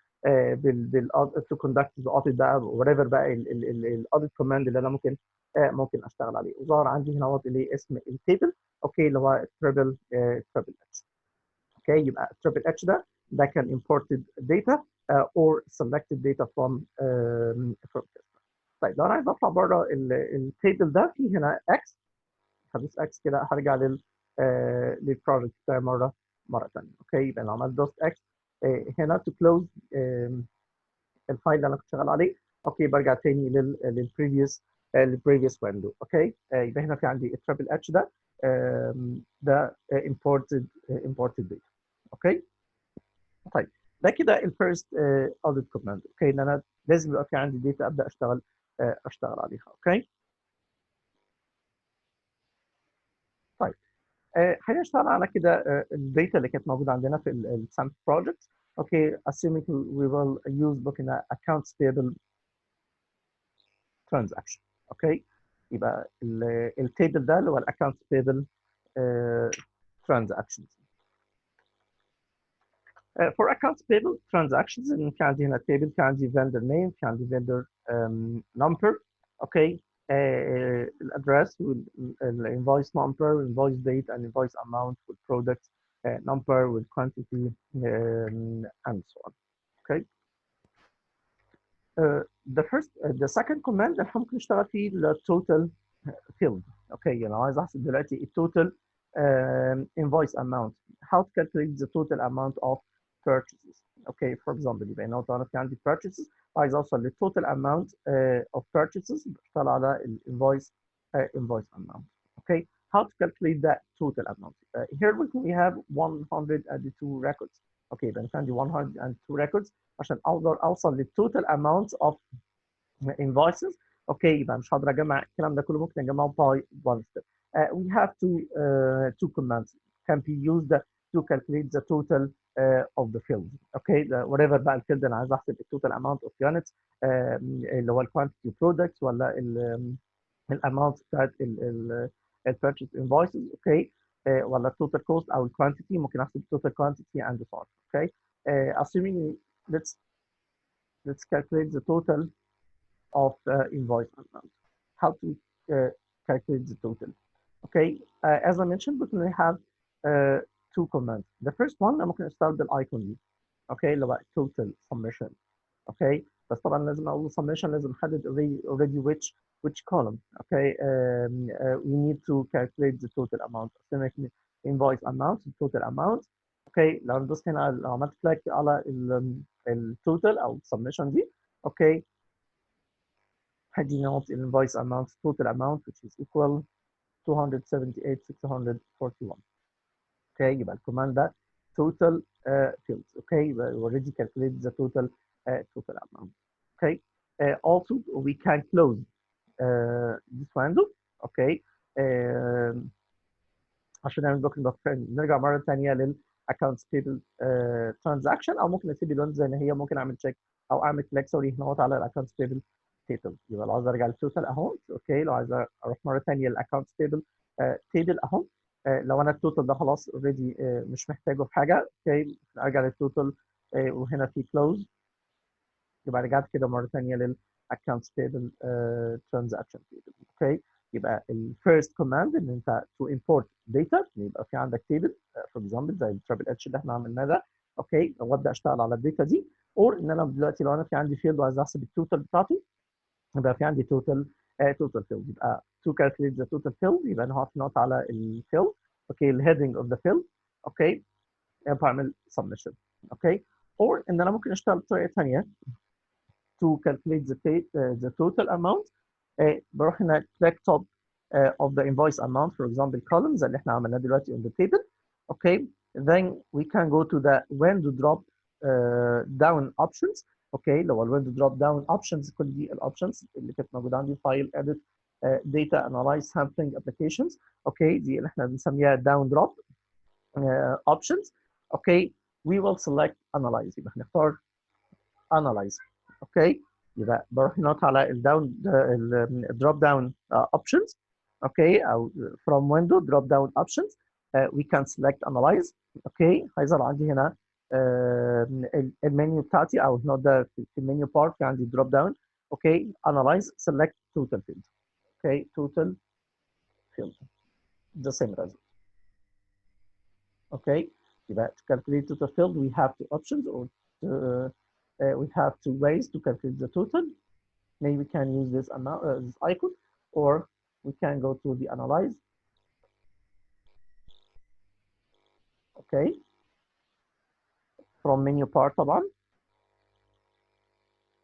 بال تو كوندكت الاوديت بقى وريفر بقى الاوديت كوماند اللي انا ممكن اشتغل عليه. وظهر عندي هنا اللي اسم التيبل. اوكي اللي هو تريبل اتش. اوكي يبقى تريبل اتش ده كان imported data or selected data from طيب لو انا عايز اطلع بره التيبل ده، في هنا اكس. هدوس اكس كده هرجع للبروجكت بتاعي مره ثانيه. اوكي يبقى لو عملت دوست اكس هنا تو كلوز الفايل اللي انا كنت شغال عليه. اوكي برجع تاني للبريفيوس ويندو. اوكي يبقى هنا في عندي التريبل اتش ده imported data. اوكي طيب ده كده الفيرست اوديت كوماند. اوكي ان انا لازم يبقى في عندي داتا ابدا اشتغل عليها. اوكي طيب هنشتغل على كده الداتا اللي كانت موجوده عندنا في السامبل بروجكت. اوكي assuming we will use looking at accounts payable transaction. اوكي يبقى التيبل ده اللي هو الاكونتس payable transactions. For accounts payable transactions كان عندي هنا table، كان عندي vendor name، كان عندي vendor number. اوكي الادرس والinvoice number والinvoice date and invoice amount والproduct number والquantity and so on. Okay. The second command اللي ممكن نشتغل فيه التوتال field. اوكي يعني لو عايز احسب دلوقتي التوتال invoice amount. How to calculate the total amount of purchases. Okay, for example يبقى هنا طبعا في عندي purchases عايز اوصل للتوتال amount of purchases بشتغل على الانفويس invoice amount. Okay, how to calculate that total amount. Here we have 102 records. Okay يبقى في عندي 102 records عشان اقدر اوصل للتوتال amount of invoices. اوكي يبقى مش هقدر اجمع الكلام ده كله، ممكن اجمعه by one step. We have two commands can be used to calculate the total of the field. اوكي whatever بقى الفيلد انا عايز احسب التوتال amount of units اللي هو الكوانتيتي برودكتس ولا الاماونت بتاعت البيرتشيز انفويسز. اوكي ولا التوتال كوست او الكوانتيتي، ممكن احسب التوتال كوانتيتي and so on. اوكي assuming let's calculate the total of invoice amount. How to calculate the total. Okay, as I mentioned, we have two commands. The first one أنا ممكن أستخدم الأيكون دي. Okay اللي هو total summation. Okay بس طبعا لازم أقول summation لازم أحدد already which column. Okay we need to calculate the total amount. Invoice amount, total amount. Okay لو دوست هنا لو عملت كليك على التوتال أو summation دي. Okay هدي note invoice amount total amount which is equal 278,641. okay يبقى الكوماند ده total fields. okay يبقى already calculate the total amount. okay also we can close this window. okay عشان نعمل بوكينج اوف نرجع مره ثانيه للاكونتس payable transaction، او ممكن اسيب الويندو زي ما هي، ممكن اعمل تشيك او اعمل كليك سوري هنا على الاكونتس payable تيبل. يبقى لو عايز ارجع للتوتال اهو. اوكي لو عايز اروح مره ثانيه للاكونتس تيبل تيبل اهو. لو انا التوتال ده خلاص اوريدي مش محتاجه في حاجه. اوكي ارجع للتوتال وهنا في كلوز. يبقى رجعت كده مره ثانيه للاكونتس تيبل ترانزاكشن تيبل. اوكي يبقى الفيرست كوماند ان انت تو امبورت داتا، يبقى في عندك تيبل فور اكزامبل زي الترابل اتش اللي احنا عملناه ده. اوكي وابدا اشتغل على الداتا دي، اور ان انا دلوقتي لو انا في عندي فيلد وعايز احسب التوتال بتاعته. يبقى في عندي total field. يبقى to calculate the total field يبقى انا هقف نوت على الفيلد. اوكي الهيدنج اوف ذا فيلد. اوكي بعمل submission. اوكي or ان انا ممكن اشتغل بطريقه ثانيه to calculate the total amount. بروح هنا click top of the invoice amount, for example columns اللي احنا عملناه دلوقتي on the table. Okay, then we can go to the window drop down options. Okay, لو الويندو دروب داون اوبشنز كل دي الاوبشنز اللي كانت موجوده عندي فايل اديت داتا انالايز سامبلنج ابلكيشنز. اوكي دي اللي احنا بنسميها داون دروب اوبشنز. اوكي we will select analyze. يبقى هنختار analyze. اوكي يبقى بروح نوت على الداون الدروب داون اوبشنز. اوكي او from window drop down options we can select analyze. اوكي هيظهر عندي هنا المنيو بتاعتي او هنا ده في المنيو بارت في عندي دروب داون. اوكي analyze select total field. اوكي total field the same result. اوكي يبقى to calculate total field we have two options or we have two ways to calculate the total. Maybe we can use this amount this icon or we can go to the analyze. Okay from menu part طبعا.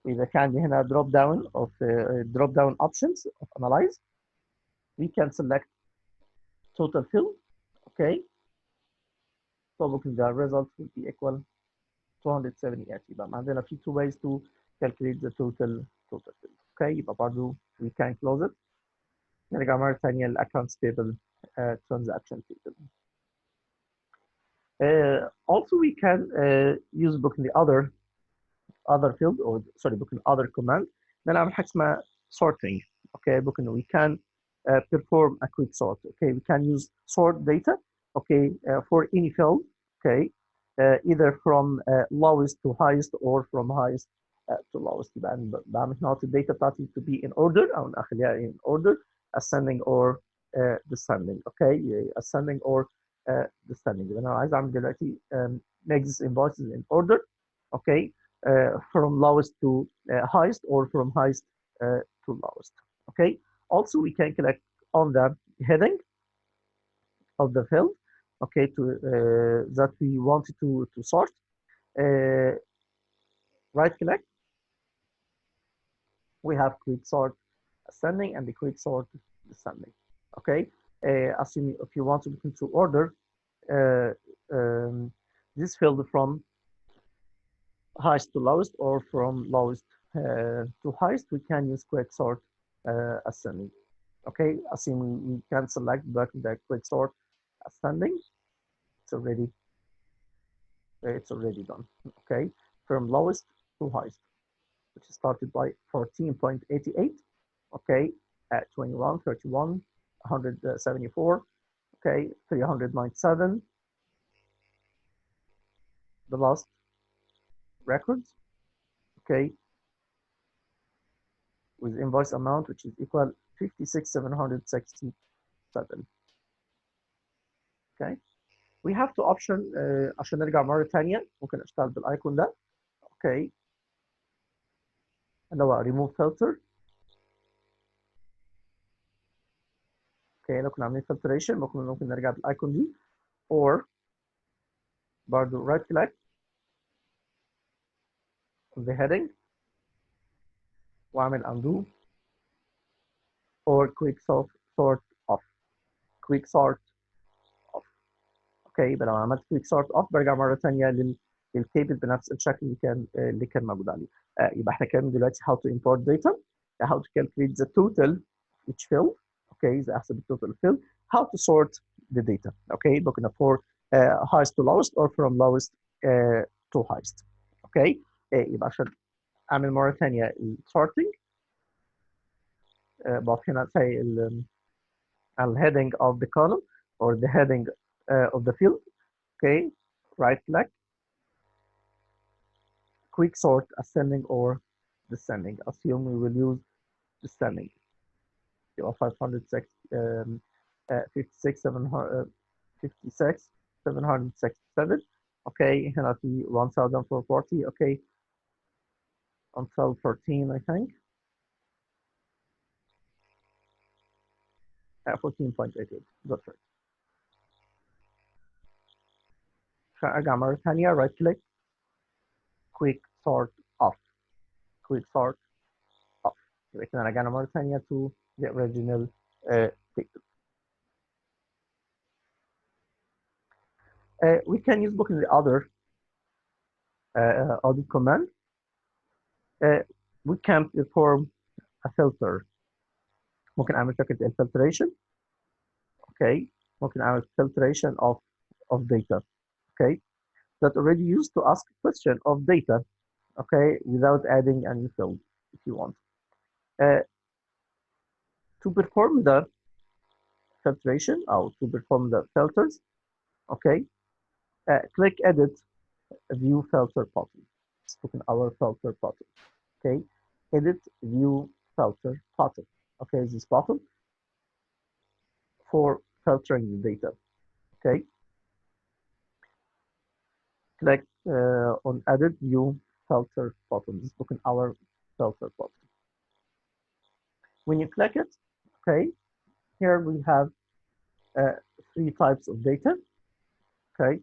وإذا كان عندي هنا drop down of drop down options of analyze we can select total field. Okay so the result will be equal 278. يبقى عندنا في two ways to calculate the total field. Okay يبقى برضه we can close it. نرجع مرة ثانية للaccounts table transaction table. Also we can use book in the other field or sorry book in other command. نعمل حاجة اسمها sorting. Okay book we can perform a quick sort. Okay we can use sort data. Okay for any field. Okay either from lowest to highest or from highest to lowest. يبقى بعمل نوت الداتا بتاعتي to be in order او نخليها in order ascending or descending. Okay ascending or descending. يبقى انا عايز اعمل دلوقتي make this invoices in order. Okay from lowest to highest or from highest to lowest. Okay also we can click on the heading of the field. Okay to that we wanted to sort. Right click, we have quick sort ascending and the quick sort descending. Okay assuming if you want to look into order this field from highest to lowest or from lowest to highest, we can use quick sort ascending. Okay assuming we can select the quick sort ascending. It's already done. Okay from lowest to highest, which started by 14.88. Okay at 21, 31, 174. Okay 397. The last records. Okay with invoice amount which is equal 56,767. Okay we have to option عشان نرجع مرة ثانية ممكن اشتغل بالايكون ده. اوكي اللي هو remove filter. اوكي لو كنا عاملين filtration ممكن نرجع بالايكون دي or برضه right click on the heading واعمل undo or quick sort off. quick sort off. اوكي يبقى لو عملت quick sort off برجع مرة ثانية للتيبل بنفس الشكل اللي كان موجود عليه. يبقى احنا كان دلوقتي how to import data, how to calculate the total each field. Okay إذا احسب التوتال field, how to sort the data. Okay looking for highest to lowest or from lowest to highest. Okay يبقى عشان اعمل مرة ثانية sorting بضيف هنا زي heading of the column or the heading of the field. Okay right click, quick sort ascending or descending. Assume we will use descending. 556 767. Okay هنا في 1440. Okay until 13 I think. 14.88 دوت ريت. ارجع مره ثانيه رايت كليك كويك سورت اوف كويك سورت اوف. يبقى كده رجعنا مره ثانيه to the original table. We can use book in the other audit command. We can perform a filter. ممكن اعمل فكره الفلتريشن. Okay. ممكن اعمل filtration of data. Okay. That already used to ask a question of data. Okay, without adding any field if you want. To perform the filtration or to perform the filters, okay, click edit view filter button. Let's look in our filter button. Okay, edit view filter button. Okay, this button for filtering the data. Okay, click on edit view filter button. Let's look in our filter button. When you click it, okay, here we have 3 types of data. Okay.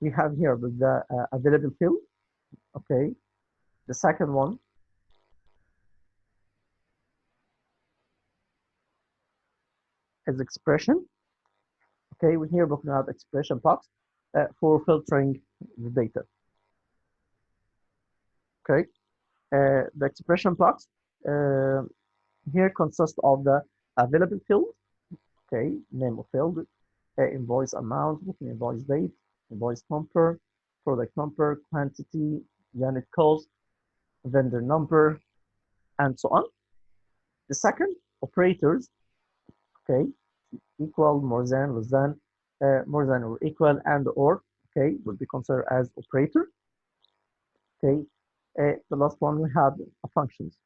We have here with the available field. Okay. The second one is expression. Okay. We here we can have expression box for filtering the data. Okay. The expression box here consists of the available field. Okay. Name of field, invoice amount, booking invoice date, invoice number, product number, quantity, unit cost, vendor number, and so on. The second, operators, okay, equal, more than, less than, more than or equal, and or, okay, will be considered as operator. Okay, the last one we have functions.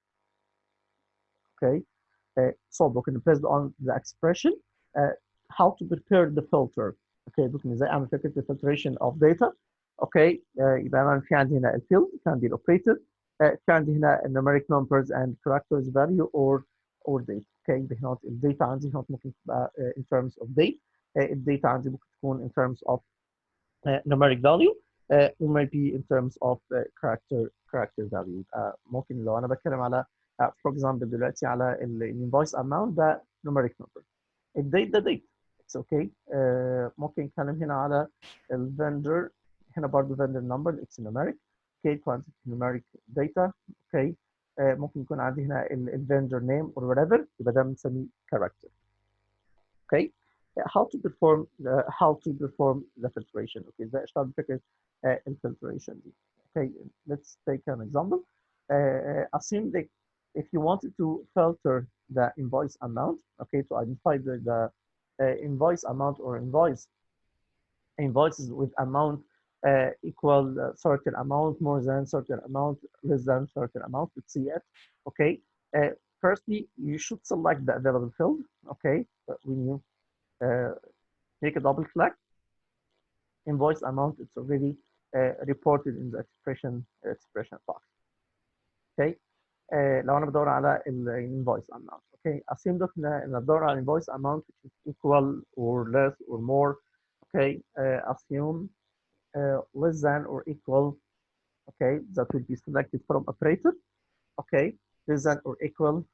Okay, so based on the expression, how to prepare the filter. Okay, looking ازاي اعمل فكره الفلتريشن of data. Okay, يبقى انا في عندي هنا الفيلد، في عندي الاوبريتور، في عندي هنا numeric numbers and characters value or date. Okay, يبقى هنا الداتا عندي هنا ممكن تبقى in terms of date، الداتا عندي ممكن تكون in terms of numeric value or maybe in terms of character value. ممكن لو انا بتكلم على for example دلوقتي على الانفويس amount ده numeric number، الديت ده date. It's okay. ممكن نتكلم هنا على الفندر، هنا برضه vendor number it's numeric. Okay, quantity numeric data. Okay. ممكن يكون عندي هنا الفندر name or whatever، يبقى ده بنسميه character. Okay. How to perform the filtration. Okay, ازاي اشتغل بفكره الفلتريشن دي. Okay, let's take an example. Assume that if you wanted to filter the invoice amount, okay, to identify the invoice amount or invoices with amount equal certain amount, more than certain amount, less than certain amount, let's see it. Okay, firstly you should select the available field. Okay, but when you make a double click, invoice amount it's already reported in the expression box. Okay, لو انا بدور على الانفويس amount. Okay, assume that ان بدور على invoice amount which is equal or less or more. Okay, assume less than or equal. Okay, that will be selected from operator. Okay, less than or equal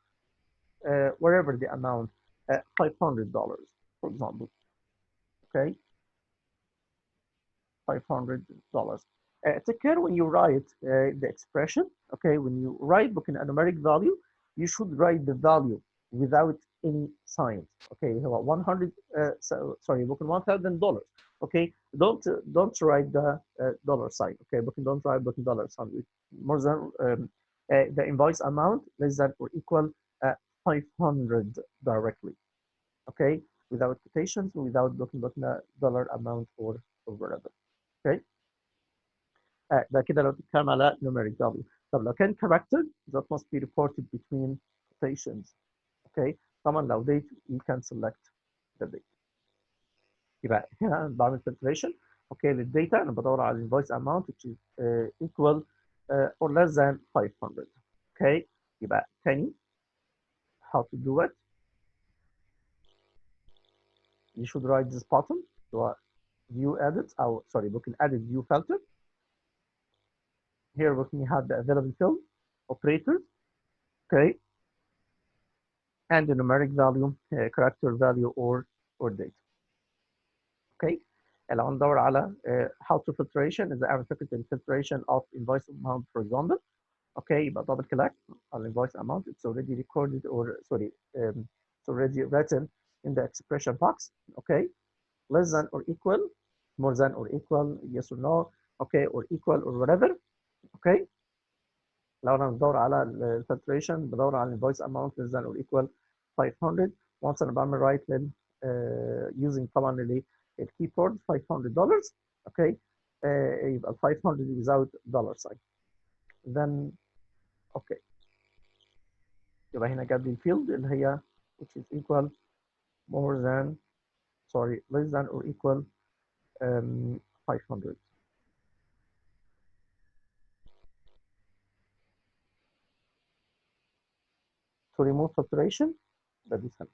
wherever the amount, $500 for example. Okay, $500. Take care when you write the expression. Okay, when you write book in a numeric value, you should write the value without any signs. Okay, 100. Sorry, book in $1,000. Okay, don't write the dollar sign. Okay, book don't write book in dollar sign. More than the invoice amount less than or equal 500 directly. Okay, without quotations, without booking dollar amount or whatever. Okay. ده كده لو بتتكلم على numeric value. طب لو كان character that must be reported between quotations. Okay. طبعا لو date you can select the date. يبقى هنا بعمل filtration. Okay, للداتا انا بدور على invoice amount which is equal or less than 500. Okay, يبقى تاني how to do it. You should write this button to view edit, or sorry, we can edit view filter. Here we can have the available field operators. Okay, and the numeric value, character value, or date. Okay, لو ندور على how to filtration إذا أعمل فكرة filtration of invoice amount for example. Okay, يبقى double click on invoice amount. It's already recorded, or sorry, it's already written in the expression box. Okay, less than or equal, more than or equal, yes or no. Okay, or equal or whatever. Okay, لو انا بدور على الفلتريشن بدور على الانفويس اماونت less than or equal 500. once انا بعمل رايت لل using طبعا الكيبورد $500. اوكي يبقى 500 without dollar sign. then اوكي يبقى هنا جاب لي الفيلد اللي هي which is equal more than sorry less than or equal 500. to remove filtration بدوس هنا.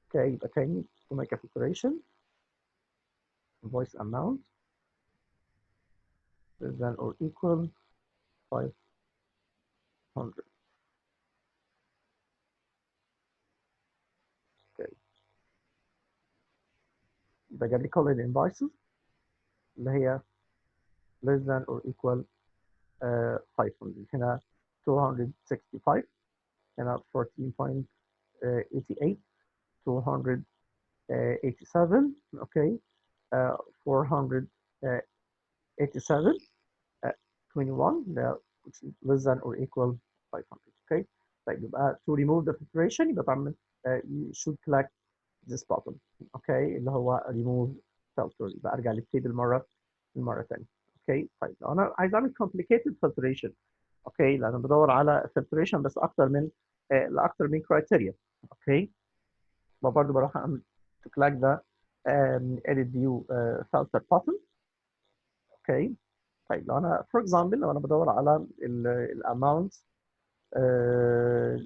اوكي يبقى تاني to make a filtration invoice amount less than or equal 500. اوكي يبقى جاب لي كل الانفويسز اللي هي less than or equal 500. هنا 265 هنا 14.88 287 اوكي 487 21 which is less than or equal 500. اوكي طيب يبقى to remove the filtration يبقى بعمل you should select this button. اوكي اللي هو remove filter. يبقى ارجع للتيبل المره ثانيه. اوكي طيب لو انا عايز اعمل complicated filtration اوكي لان انا بدور على filtration بس لاكثر من criteria. اوكي برضه بروح اعمل to click the edit view filter button. اوكي طيب لو انا for example لو انا بدور على الاماونت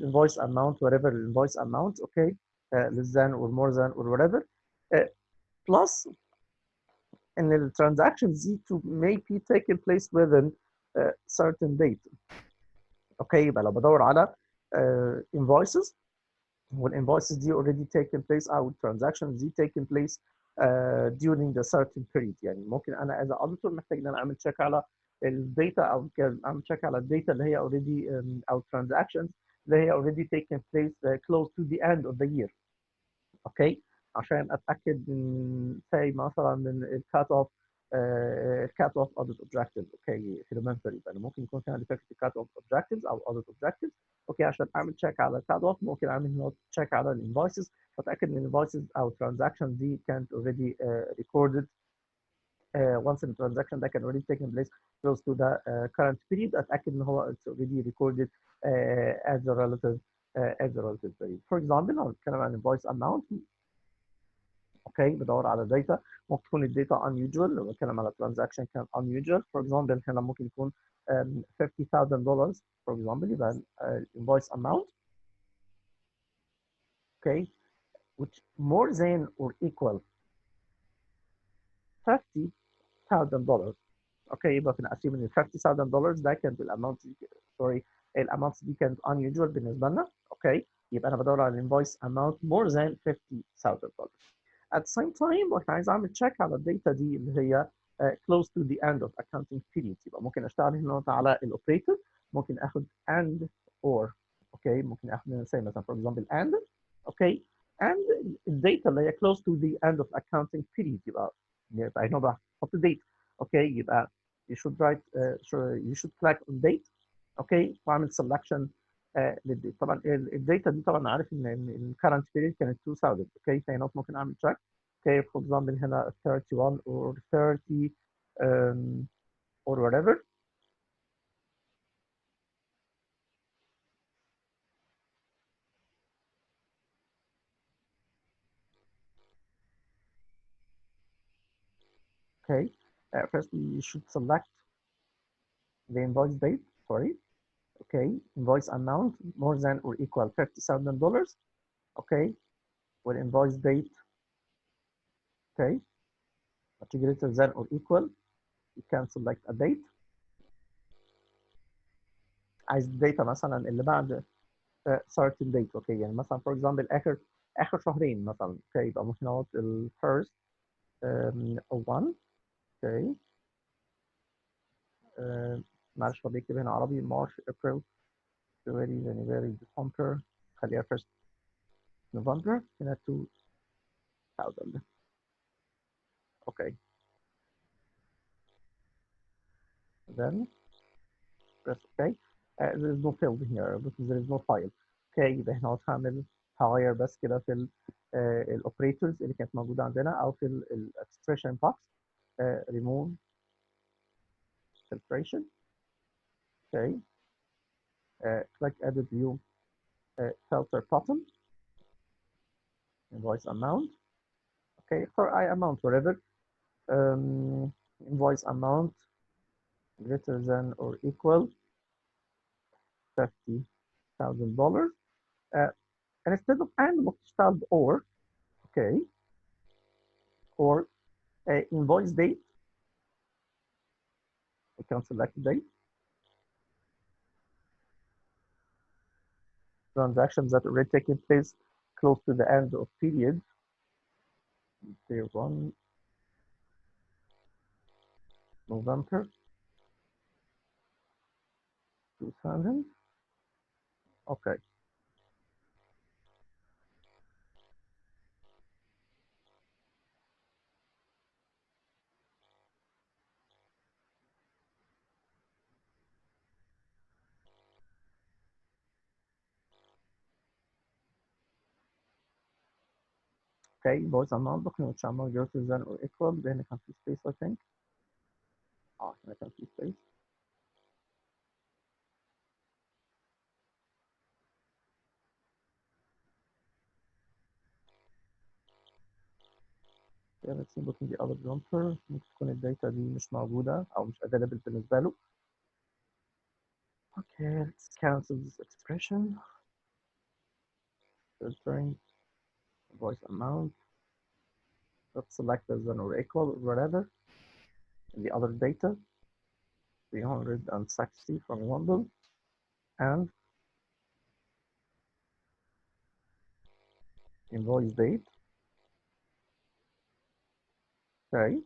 invoice amount whatever invoice amount اوكي less than or more than or whatever plus ان ال transactions دي to may be taken place within certain date. اوكي يبقى لو بدور على invoices والinvoices دي already taken place او transactions دي taken place during the certain period. يعني ممكن انا as a auditor محتاج ان انا اعمل تشيك على الداتا او اعمل تشيك على الداتا اللي هي already او transactions اللي هي already taken place close to the end of the year. اوكي عشان اتاكد من say مثلا من الكات اوف audit objectives. اوكي في elementary يبقى ممكن يكون فيها defective الكات اوف objectives او audit objectives. اوكي عشان اعمل تشيك على الكات اوف ممكن اعمل هنا تشيك على الانفويسز واتاكد ان الانفويسز او transactions دي كانت already recorded once the transaction that can already taken place close to the current period اتاكد ان هو it's already recorded as a relative period. For example لو بنتكلم عن invoice amount اوكي بدور على داتا ممكن تكون الداتا unusual. لو بتكلم على transaction كان unusual for example هنا ممكن يكون $50,000 for example يبقى invoice amount okay which more than or equal $50,000. اوكي يبقى بنقسم ان $50,000 ده كانت الاماونت سوري الاماونت دي كانت unusual بالنسبه لنا. اوكي يبقى انا بدور على invoice amount more than $50,000. at the same time واحنا عايز اعمل تشيك على الداتا دي اللي هي close to the end of accounting period يبقى ممكن اشتغل هنا على الاوبريتور ممكن اخد and or اوكي ممكن اخد مثلا for example and اوكي and الداتا اللي هي close to the end of accounting period يبقى هنا بحط date. اوكي يبقى you should write you should click on date اوكي واعمل selection للديت. طبعا الداتا دي طبعا عارف ان current period كانت 2000. اوكي فهنا ممكن اعمل track. اوكي for example هنا 31 or 30 or whatever. Okay first you should select the invoice date, sorry, okay, invoice amount more than or equal $50,000, okay, والinvoice date, okay, much greater than or equal, you can select a date. عايز الداتا مثلا اللي بعد certain date، اوكي، يعني مثلا for example اخر شهرين مثلا، اوكي، يبقى ممكن نقعد ال first 1، اوكي، معلش هو بيكتب هنا عربي مارش ابريل فبراير جانيوري ديسمبر، خليها first نوفمبر، هنا 2000، اوكي، then press OK. There is no field here because there is no file. اوكي، يبقى هنا هعمل هغير بس كده في الاوبريتورز اللي كانت موجوده عندنا او في الاكسبريشن بوكس. remove filtration. اوكي. click edit view filter button. invoice amount. اوكي، اختار اي amount whatever. invoice amount greater than or equal $50,000. and instead of and ممكن تشتغل or. okay, or invoice date. We can select date. Transactions that already taken place close to the end of period. Say 1 November 2000. Okay. Okay, invoice amount booking which amount greater than or equal, then I can see space, I think. I can see space. Yeah, let's see booking the other jumper. ممكن تكون الداتا دي مش موجودة أو مش available بالنسبة له. Okay, let's cancel this expression. Filtering, invoice amount. Let's select as an or equal or whatever. And the other data, 360 from London, and invoice date. Okay,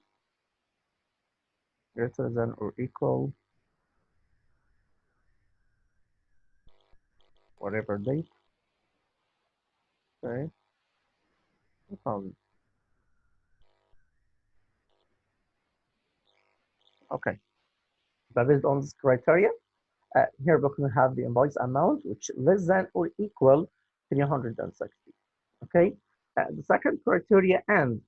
greater than or equal whatever date. Okay, 2000. Okay, but based on this criteria, here we're going to have the invoice amount which less than or equal 360. Okay, the second criteria, and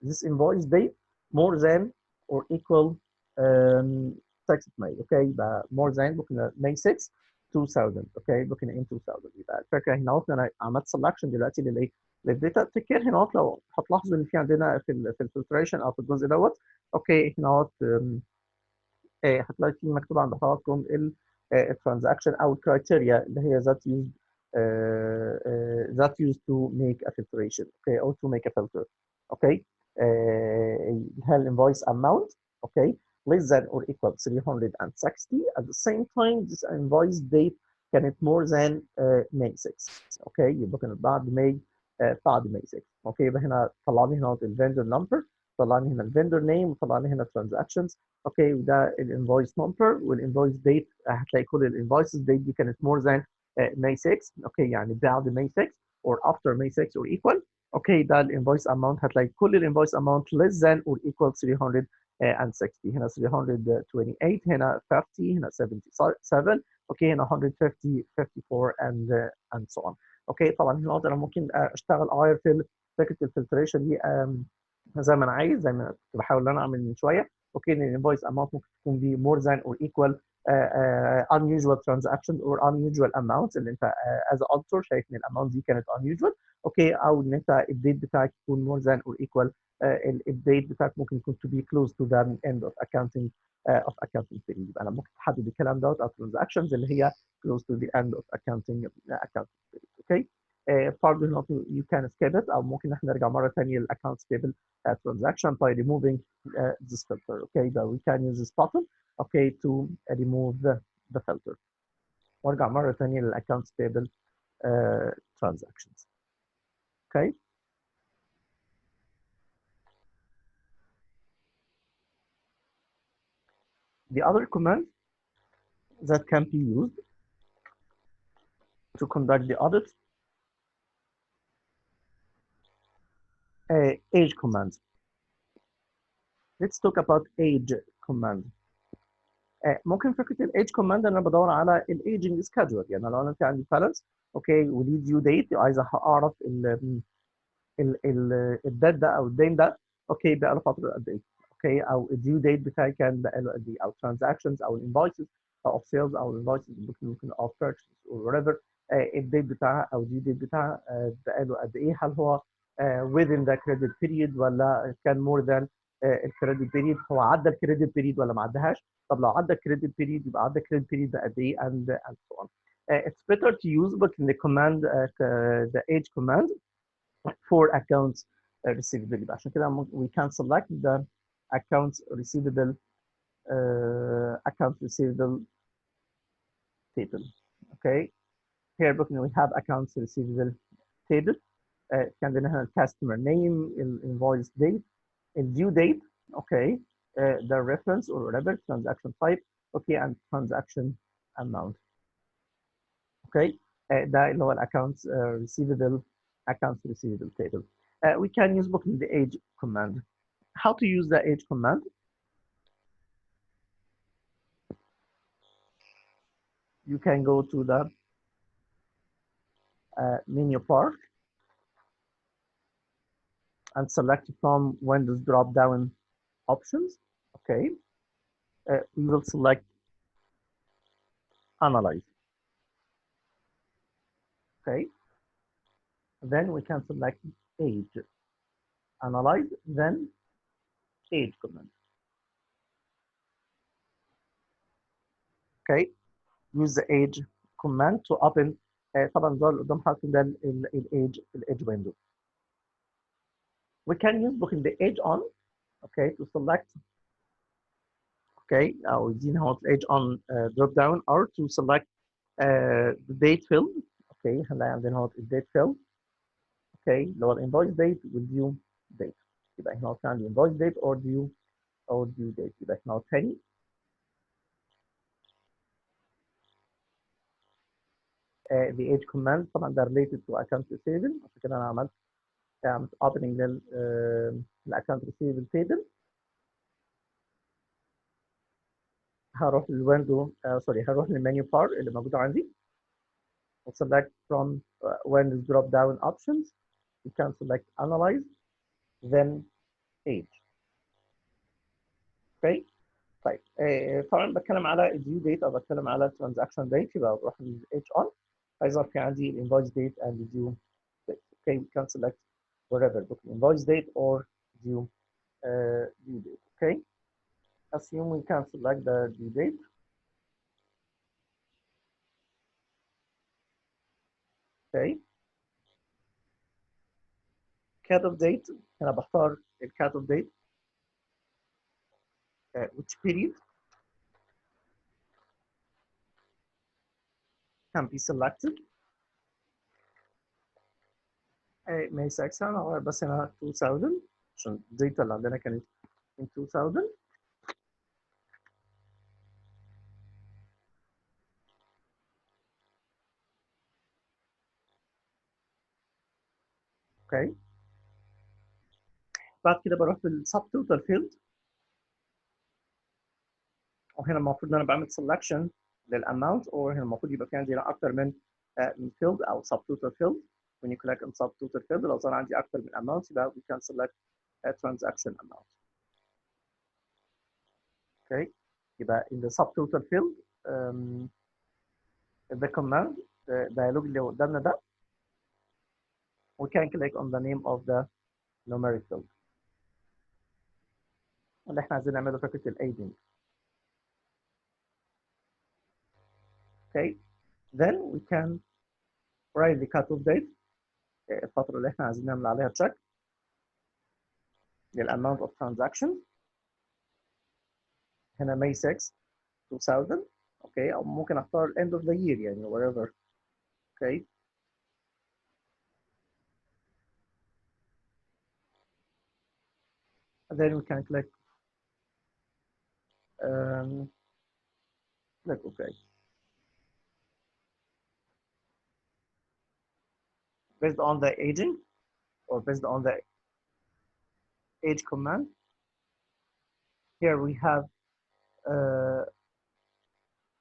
this invoice date more than or equal 6 May. Okay, يبقى more than بكنا May 6 2000. okay, بكنا in 2000. يبقى الفكره هنا اهوت انا عملت سelection دلوقتي للايه؟ للداتا. تفتكر هنا اهوت لو هتلاحظوا ان في عندنا في الفلتريشن او في الجزء دوت. اوكي، هنا اهوت هتلاقي في مكتوب عند حضراتكم الترانزاكشن او الكرايتيريا اللي هي that used to make a filtration. okay, or to make a filter. okay, هل invoice amount. okay, less than or equal 360. at the same time this invoice date كانت more than May 6. okay, يبقى كانت بعد May 6. اوكي، يبقى هنا طلع لي هنا الفندور نمبر، طلع لي هنا الفندور نيم، وطلع لي هنا ترانزاكشنز. اوكي، وده الانفويس نمبر والانفويس ديت. هتلاقي كل الانفويسز ديت دي كانت more than May 6. اوكي، يعني بعد May 6 or after May 6 or equal. اوكي، ده الانفويس اماونت. هتلاقي كل الانفويس اماونت less than or equal 360. هنا 328، هنا 50، هنا 77. اوكي، هنا 150، 54 and so on. اوكي، طبعا هنا انا ممكن اشتغل اغير في فكره الفلتريشن دي زي ما انا عايز، زي ما كنت بحاول ان انا اعمل من شويه. اوكي، ان الانفويس اماونت ممكن تكون دي more than or equal unusual transactions or unusual amounts اللي انت as a auditor شايف ان الاماونت دي كانت unusual. اوكي، او ان انت الديت بتاعك يكون more than or equal الديت بتاعك ممكن يكون to be close to the end of accounting period. يبقى انا ممكن تحدد الكلام دوت او transactions اللي هي close to the end of accounting period. اوكي. برضه هنا you can skip it او ممكن احنا نرجع مره ثانيه للاكونتس payable transaction by removing this filter. Okay, but we can use this button okay to remove the filter. وارجع مره ثانيه للاكونتس payable transactions. Okay. The other command that can be used to conduct the audit, age command. Let's talk about age command. ممكن فكره الايج كوماند انا بدور على الايجنج سكادجول. يعني لو انا في عندي بالانس اوكي وليه ديو ديت عايز اعرف الديت ده او الدين ده اوكي بقى له فتره قد ايه اوكي او الديو ديت بتاعي كان بقى له قد ايه او ترانزاكشنز او الانفويسز او سيلز او الانفويسز ممكن او بيرتشيز او whatever الديت بتاعها او الديو ديت بتاعها بقى له قد ايه. هل هو within the credit period ولا كان more than الكريدت بيريد. هو عدى الكريدت بيريد ولا ما عداهاش. طب لو عدى الكريدت بيريد يبقى عدى الكريدت بيريد ده قد ايه and so on. It's better to use but in the command the age command for accounts receivable. يبقى عشان كده we can select the accounts receivable table. Okay. Here we have accounts receivable table. كان عندنا هنا customer name, invoice date, due date, okay, the reference or whatever, transaction type, okay, and transaction amount. Okay, ده اللي هو accounts receivable table. We can use booking the age command. How to use the age command? You can go to the menu bar and select from Windows drop-down options. Okay, we will select analyze. Okay, then we can select age. Analyze, then age command. Okay, use the age command to open طبعا ظهر قدام حضرتك ده الage window. We can use booking the age on okay to select okay او يدينا هو age on drop down or to select the date field. Okay هنلاقي عندنا هو الديت field. Okay اللي هو الانفويس date والديو date. يبقى هنا في عندي invoice date or due date. يبقى هنا تاني the age command طبعا ده related to account receivable. عشان كده انا عملت opening للاكونت receivable table. هروح للويندو سوري هروح للمنيو بار اللي موجوده عندي select from Windows drop down options. You can select analyze then age. Okay طيب طبعا بتكلم على الديو ديت او بتكلم على transaction date يبقى بروح للاتش اون هيظهر في عندي الانفويس ديت and the due date. Okay we can select whatever book invoice date or due date. Okay assume we can select the due date. Okay cut off date هنا بختار ال cut off date which period can be selected. May 6 هغير بس هنا 2000 عشان الداتا اللي عندنا كانت in 2000. اوكي بعد كده بروح بالسب توتال فيلد وهنا المفروض ان انا بعمل سelection للاماونت او هنا المفروض يبقى في عندي اكتر من فيلد او سب توتال فيلد. when you click on sub total field لو صار عندي اكتر من amount يبقى we can select a transaction amount. okay يبقى in the sub total field the command dialog اللي قدامنا ده we can click on the name of the numeric field. اللي احنا عايزين نعمله فكره الايدنج. Okay, then we can write the cutoff date، الفتره اللي احنا عايزين نعمل عليها check للامount of transactions. هنا May 6 2000. Okay, او ممكن اختار end of the year يعني whatever. Okay, and then we can click click OK. Based on the aging or based on the age command, here we have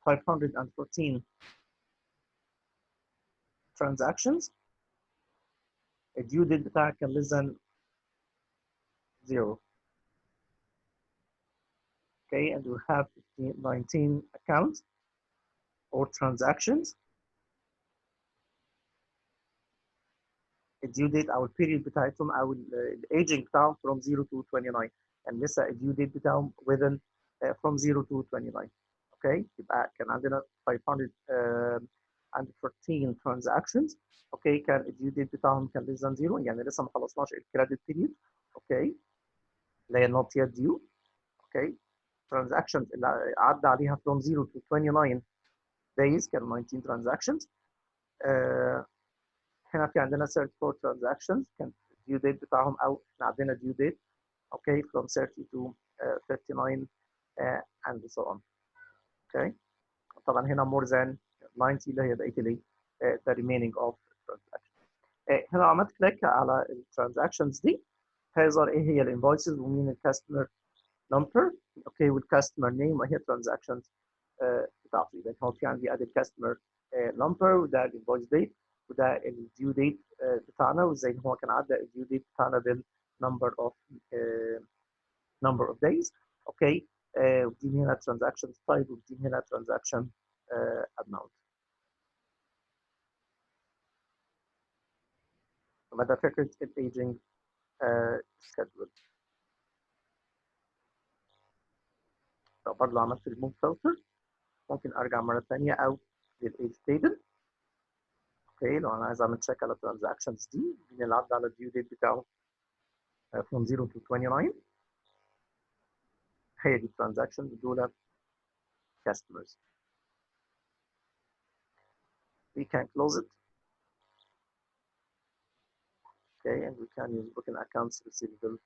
514 transactions. The due date بتاعك كان less than 0. Okay, and we have 19 accounts or transactions. The due date أو البيريود بتاعتهم أو الaging بتاعهم from 0 to 29. and لسه الديو ديت بتاعهم within from 0 to 29. اوكي يبقى كان عندنا 514 transactions. اوكي كان الديو ديت بتاعهم كان less than 0 يعني لسه ما خلصناش الكريدت بيريود. اوكي اللي هي not yet due. اوكي transactions اللي عدى عليها from 0 to 29 days كانوا 19 transactions. هنا في عندنا 34 transactions كان الديو ديت بتاعهم او احنا عندنا due date okay from 30 to 39 and so on. okay طبعا هنا more than 90 اللي هي بقيه الايه the remaining of transactions. هنا عملت كليك على الترانزاكشنز دي هيظهر ايه هي الانفويسز ومين الكاستمر نمبر. اوكي والكاستمر نيم وهي الترانزاكشنز بتاعته. يبقى هو في عندي ادي الكاستمر نمبر وده الانفويس ديت وده الديو ديت بتاعنا وازاي هو كان عدى الديو ديت بتاعنا بالنمبر اوف number of days. اوكي ودي هنا transaction type ودي هنا transaction amount. فده فكره الايجنج schedule. لو برضه عملت remove filter ممكن ارجع مره ثانيه او للايج تيبل. اوكي لو انا عايز اعمل تشيك على الترانزاكشنز دي مين اللي عدى على الديو ديت بتاعه from 0 to 29 هي دي الترانزاكشنز دول customers. We can close it. Okay, and we can use booking accounts receivable.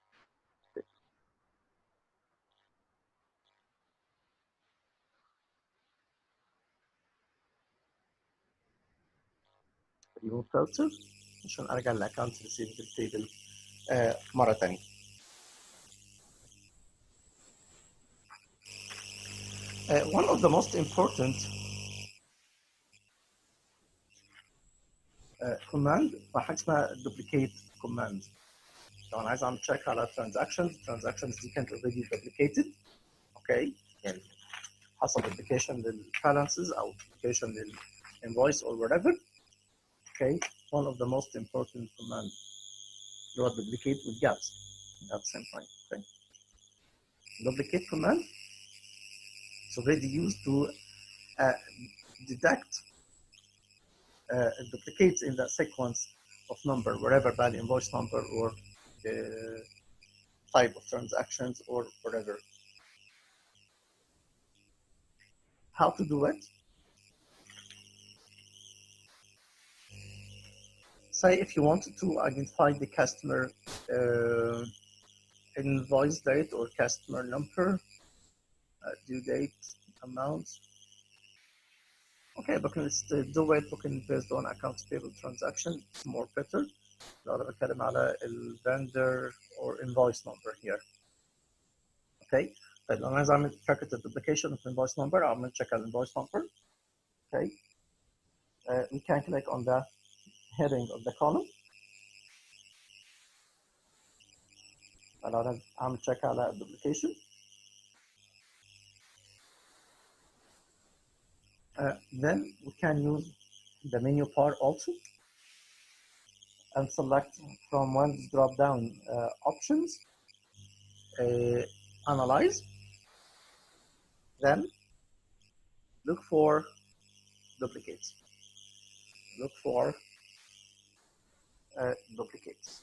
remove filter عشان ارجع للاكونت ريسيفبل تيبل مره ثانيه. One of the most important command حاجه اسمها duplicate command. لو انا عايز اعمل تشيك على transactions دي كانت already duplicated. اوكي يعني حصل duplication للbalances او duplication للinvoice or whatever. Okay, one of the most important command اللي هو duplicate with gaps at the same time. Okay, duplicate command is already used to detect duplicates in the sequence of number, wherever by the invoice number or the type of transactions or whatever. How to do it? Say if you wanted to identify the customer invoice date or customer number, due date, amount. Okay, but let's do it based on accounts payable transaction. It's more better. لو انا بتكلم على vendor or invoice number here. Okay. طيب لو انا عايز اعمل فكره الدوبليكيشن of invoice number اعمل check على invoice number. Okay. We can click on the heading of the column. لو انا اعمل check على duplication. Then we can use the menu bar also and select from one drop down options analyze, then look for duplicates. Look for duplicates.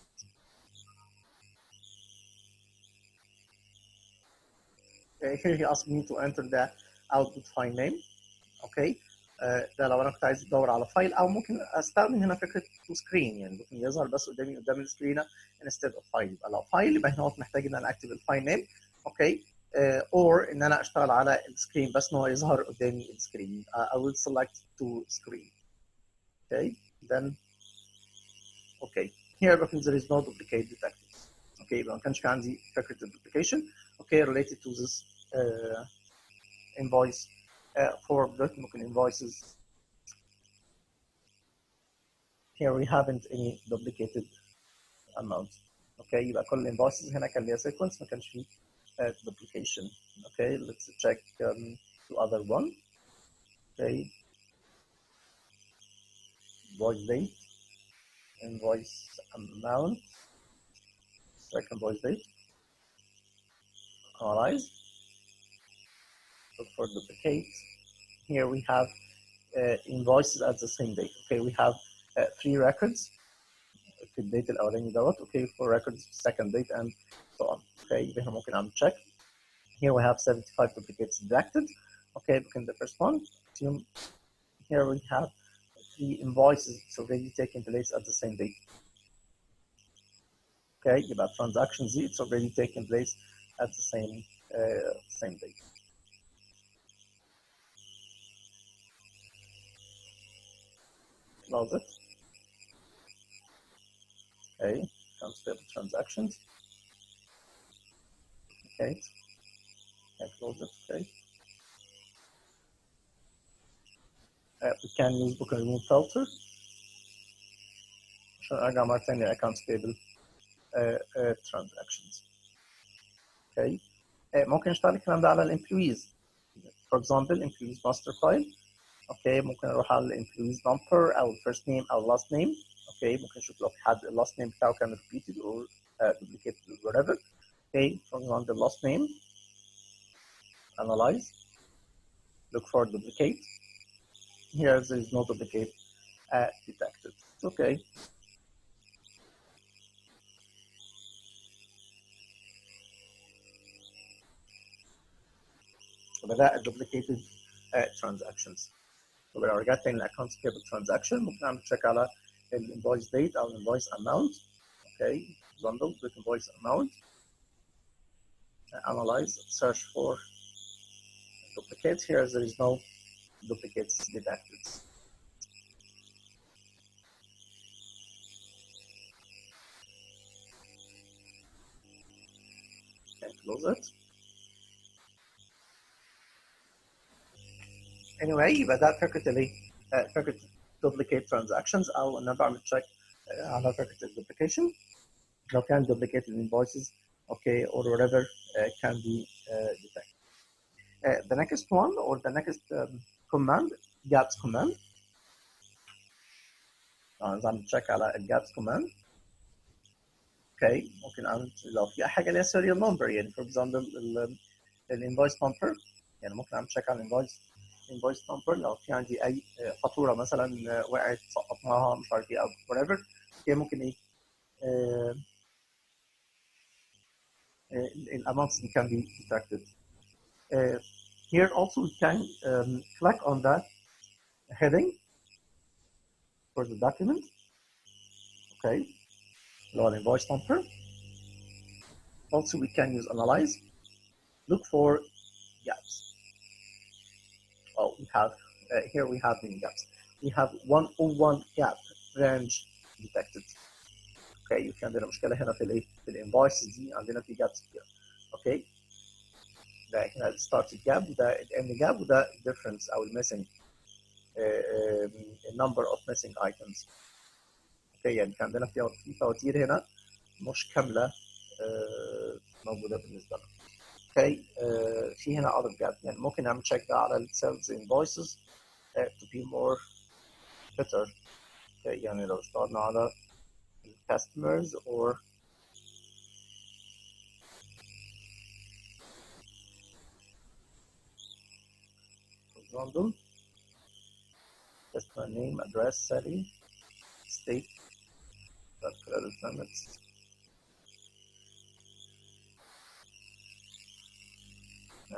Here he asked me to enter the output file name. اوكي ده لو انا كنت عايز ادور على فايل، او ممكن استخدم هنا فكره تو سكرين، يعني ممكن يظهر بس قدام السكرين انستد اوف فايل. يبقى لو فايل يبقى هنا محتاج ان انا اكتب الفايل نيم. اوكي اور ان انا اشتغل على السكرين بس ان هو يظهر قدامي السكرين. I will select to screen. Okay then okay here there is no duplicate detected. Okay يبقى ما كانش في عندي فكره الدوبليكيشن. Okay related to this invoice for ممكن invoices. Here we haven't any duplicated amount. Okay يبقى كل invoices هنا كان ليها sequence ما كانش فيه duplication. Okay let's check the other one. Okay invoice date, invoice amount, second invoice date, analyze, look for duplicate. Here we have invoices at the same date. Okay we have 3 records في الديت الاولاني دوت. Okay 4 records second date and so on. Okay يبقى هنا ممكن اعمل check. Here we have 75 duplicates detected. Okay because the first one. Here we have 3 invoices it's already taken place at the same date. Okay يبقى transaction Z it's already taken place at the same date. Close it. Okay accounts payable transactions. Okay close it. Okay we can use book and remove filter عشان ارجع مرة ثانية accounts payable transactions. Okay ممكن نشتغل الكلام ده على الامبلويز. For example employees master file. Okay ممكن اروح على الامبلويز number او first name او last name. Okay ممكن اشوف لو في حد last name بتاعه كان repeated or duplicated or whatever. Okay for example last name, analyze, look for duplicate. Here there is no duplicate detected. Okay وده duplicated transactions. ولو رجعت تاني accounts payable transaction ممكن اعمل check على invoice date او invoice amount. Okay example with invoice amount, analyze, search for duplicates. Here there is no duplicates detected. Okay close it. Anyway يبقى ده فكرة الايه؟ فكرة duplicate transactions او ان انا بعمل check على فكرة duplication. لو كان duplicated invoices okay or whatever can be detected. The next one or the next command gaps command. نعمل check على gaps command. Okay ممكن اعمل لو في حاجة ليها serial number يعني for example الانفويس number يعني ممكن اعمل check على الانفويس number لو في عندي اي فاتورة مثلا وقعت سقطناها مش عارف ايه او whatever. Okay ممكن ايه amounts can be detected. Here also we can click on that heading for the document. Okay, lower invoice number. Also we can use analyze, look for gaps. Oh, we have here we have many gaps. We have 101 gap range detected. Okay, يمكن عندنا مشكلة هنا في الايه؟ في الانفويسز دي عندنا في gaps كتير. Okay. ده هنا الستارت جاب وده الاند جاب وده الديفرنس او الميسنج number of missing items. اوكي يعني كان عندنا في فواتير هنا مش كامله موجوده بالنسبه لنا. اوكي في هنا other gap يعني ممكن نعمل تشيك ده على السيلز invoices to be more better. اوكي يعني لو اشتغلنا على customers or example, customer name, address, salary, state, credit limits.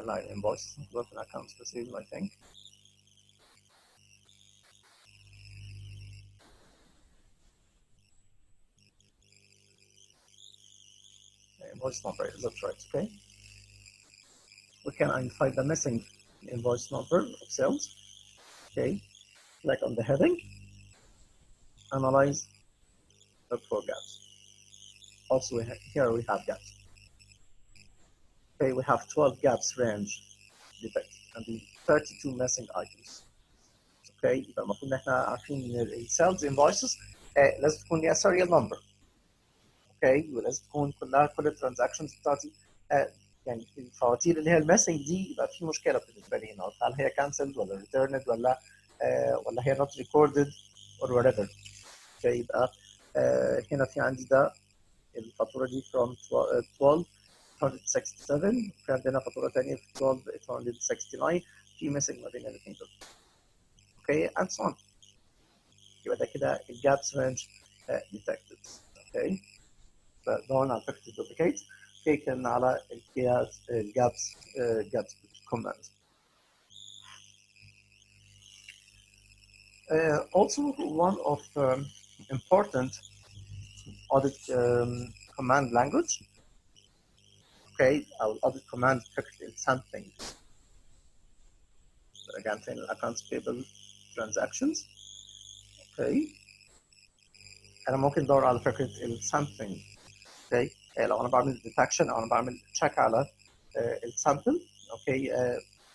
Line invoice, work in accounts receivable, I think. Invoice number, that's right, okay. We can identify the missing invoice number of sales, okay. Like on the heading, analyze, look for gaps. Also, here we have gaps. Okay, we have 12 gaps range detected and the 32 missing items. Okay, يبقى المفروض ان احنا عارفين ان السيلز انفويسز لازم تكون ليها سيريال نمبر. اوكي، ولازم تكون كل الترانزاكشنز بتاعتي يعني الفواتير اللي هي الميسنج دي يبقى في مشكله بالنسبه لي هنا، هل هي كانسلد ولا ريتيرند ولا هي نوت ريكوردد اور وات ايفر. اوكي، يبقى هنا في عندي ده الفاتوره دي from 1267 وفي عندنا فاتوره ثانيه في 12869 في ميسنج ما بين الاثنين دول. اوكي and so on. يبقى ده كده الجابس رينج ديتكتد. اوكي، فدورنا على فكره الدوبليكيت. اوكي، كان على الجابس كوماند. Also one of important audit command language. Okay, our audit command فكره sampling. Again, في accounts payable transactions. اوكي، انا ممكن ادور على فكره السامبلينج. اوكي، لو انا بعمل ديتكشن او انا بعمل تشيك على السامبل. اوكي،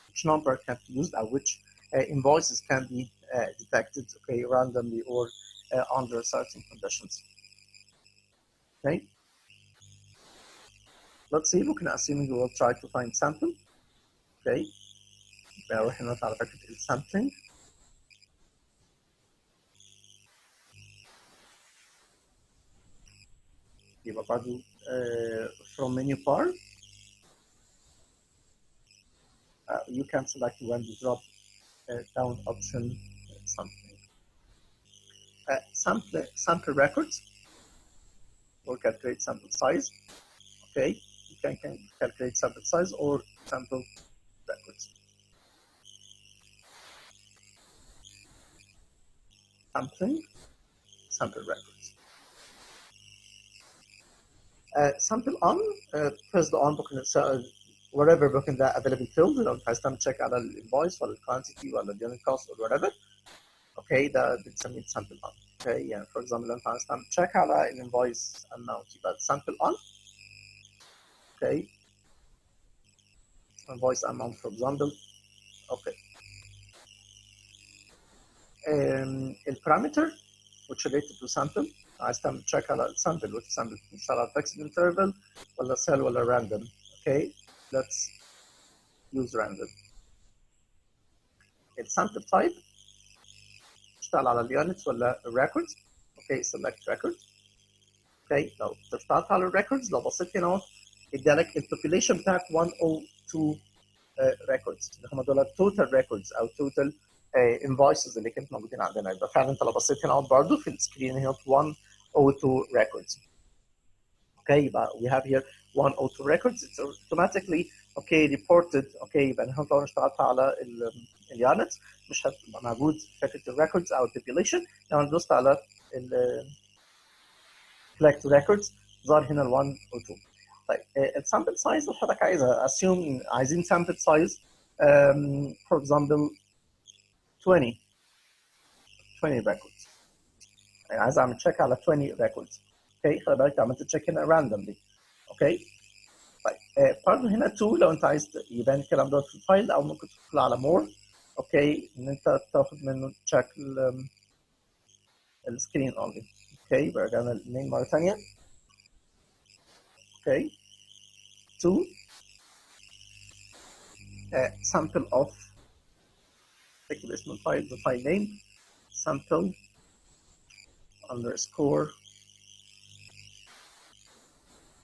which number can be used or which invoices can be detected, okay, randomly or under certain conditions. Okay, let's see. ممكن assuming we will try to find sample. Okay, بروح هنا على فكره السامبلينج. يبقى برضه from menu bar you can select when you drop down option sampling. Sample records or calculate sample size. Okay, you can calculate sample size or sample records. Sampling, sample records. Sample on, press the on button wherever booking the available field. لو انت عايز تعمل تشيك على الانفويس ولا الكوانتيتي ولا اليونت كوست or whatever. اوكي، ده بنسميه sample on. اوكي، يعني for example لو انت عايز تعمل تشيك على الانفويس amount يبقى sample on. اوكي، invoice amount for example. اوكي. البارامتر which related to sample. عايز تعمل تشيك على السامبل which sample تشتغل على fixed interval ولا cell ولا random. Okay, let's use random. السامبل type تشتغل على اليونتس ولا records. Okay, select record. Okay, لو اشتغلت على الريكوردز لو بصيت هنا اهو ادالك البوبيليشن بتاعك 102 ريكوردز اللي هم دول التوتال ريكوردز او توتال انفويسز اللي كانت موجودين عندنا. يبقى فعلا انت لو بصيت هنا برضه في السكرين هنا 102 records. Okay, يبقى we have here 102 records. It's automatically okay reported. Okay, يبقى انا لو اشتغلت على اليونتس مش هتبقى موجود فكره الريكوردز او البوبيليشن. لو انا دوست على select records ظهر هنا ال 102. طيب السامبل سايز اللي حضرتك عايزها assume عايزين sample size for example 20 records. يعني عايز اعمل تشيك على 20 records. اوكي، خلي بالك عملت تشيك هنا randomly. اوكي، طيب برضه هنا 2 لو انت عايز يبان الكلام ده في الفايل او ممكن تدخل على مور. اوكي، ان انت تاخد منه تشيك السكرين اونلي. اوكي، برجعنا للمين مره ثانيه. اوكي، 2 sample of اكتب اسم الفايل the file name sample underscore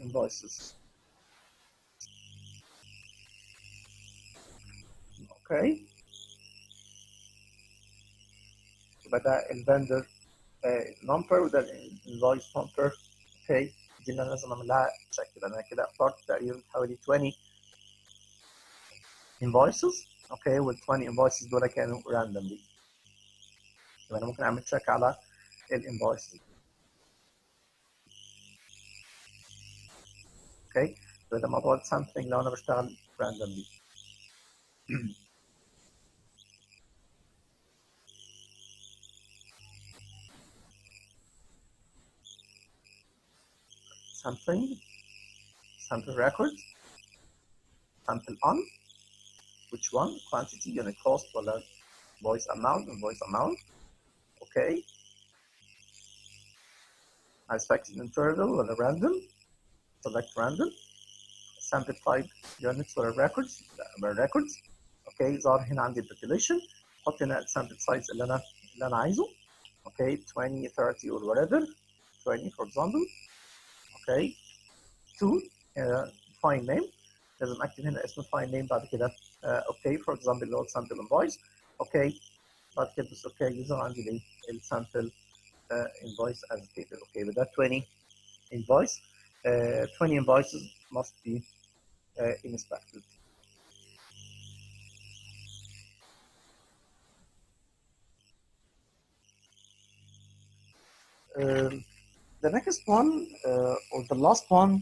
invoices. Okay, يبقى ده الفندر نمبر وده الانفويس نمبر. اوكي، دي اللي انا لازم اعمل لها تشيك. يبقى انا كده اخترت تقريبا حوالي 20 انفويسز. اوكي، وال 20 انفويسز دول كانوا راندوملي. يبقى انا ممكن اعمل تشيك على الانفويسز. اوكي، يبقى ده موضوع السامبلينج لو انا بشتغل راندوملي. sampling, sample record, sample on, which one, quantity, unit cost, ولا voice amount, voice amount. Okay. Expected interval ولا random, select random. Sample type units ولا records, records. Okay. ظهر هنا عندي population. حط هنا السامبل سايز اللي انا عايزه. Okay. 20, 30 or whatever. 20 for example. Okay. 2. File name. لازم اكتب هنا اسم الفايل نيم بعد كده. اوكي، فور اكزامبل اللي هو السامبل انفويس. اوكي، بعد كده بس اوكي يظهر عندي ليه السامبل انفويس از تيبل. اوكي، يبقى ده 20 invoice. 20 invoices must be inspected. The next one or the last one,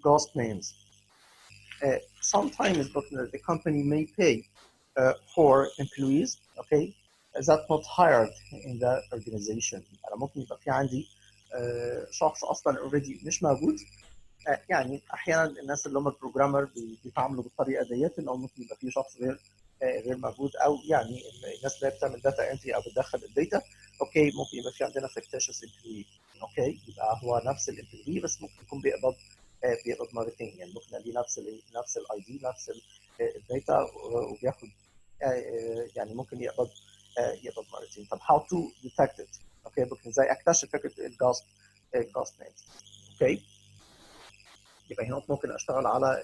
ghost names. Sometimes the company may pay for employees, okay, that not hired in the organization. أنا ممكن يبقى في عندي شخص أصلا already مش موجود. يعني أحيانا الناس اللي هم البروجرامر بيتعاملوا بالطريقة ديت، إن هو ممكن يبقى في شخص غير موجود، أو يعني الناس اللي بتعمل داتا انتري أو بتدخل الداتا. أوكي، ممكن يبقى في عندنا fictitious employee. أوكي، يبقى هو نفس الامبلوي بس ممكن يكون بيقبض مرتين. يعني ممكن الاقي نفس الاي دي، نفس الداتا، وبياخد يعني ممكن يقبض مرتين. طب how to detect it؟ اوكي، ممكن ازاي اكتشف فكره الجاست نيمز؟ اوكي، يبقى هنا ممكن اشتغل على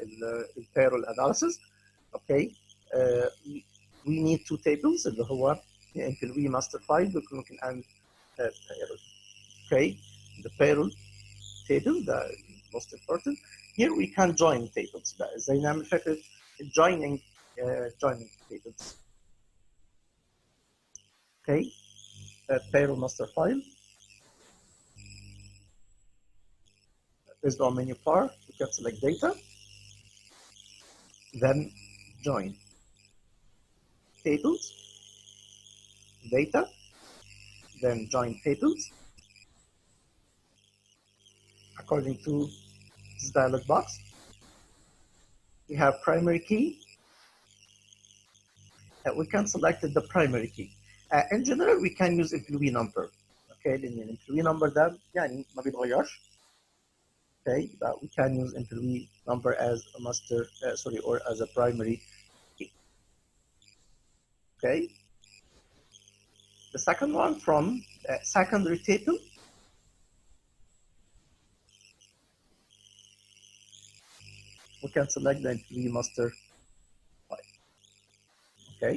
البيرول اناليسيس. اوكي، we need two tables اللي هو employee master file. ممكن اعمل payroll. اوكي، the payroll table ده most important. Here we can join tables. بقى ازاي نعمل فكره joining tables. Okay, payroll master file. Based on menu bar, we can select data, then join tables, data, then join tables. According to this dialog box, we have primary key. We can select the primary key. In general, we can use employee number. Okay, لأن الemployee number ده يعني ما بيتغيرش. Okay, but we can use employee number as a master, or as a primary key. Okay. The second one from secondary table. We can select the employee master file. Okay.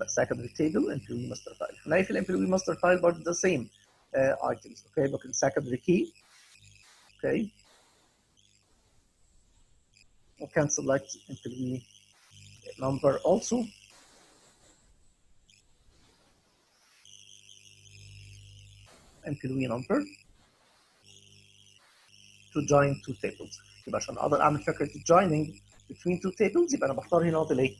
The secondary table, employee master file. Now, if the employee master file, but the same items. Okay, but in secondary key. Okay. We can select employee number also. Employee number to join two tables. يبقى عشان اقدر اعمل فكره joining between two tables يبقى انا بختار هنا نقطه ايه؟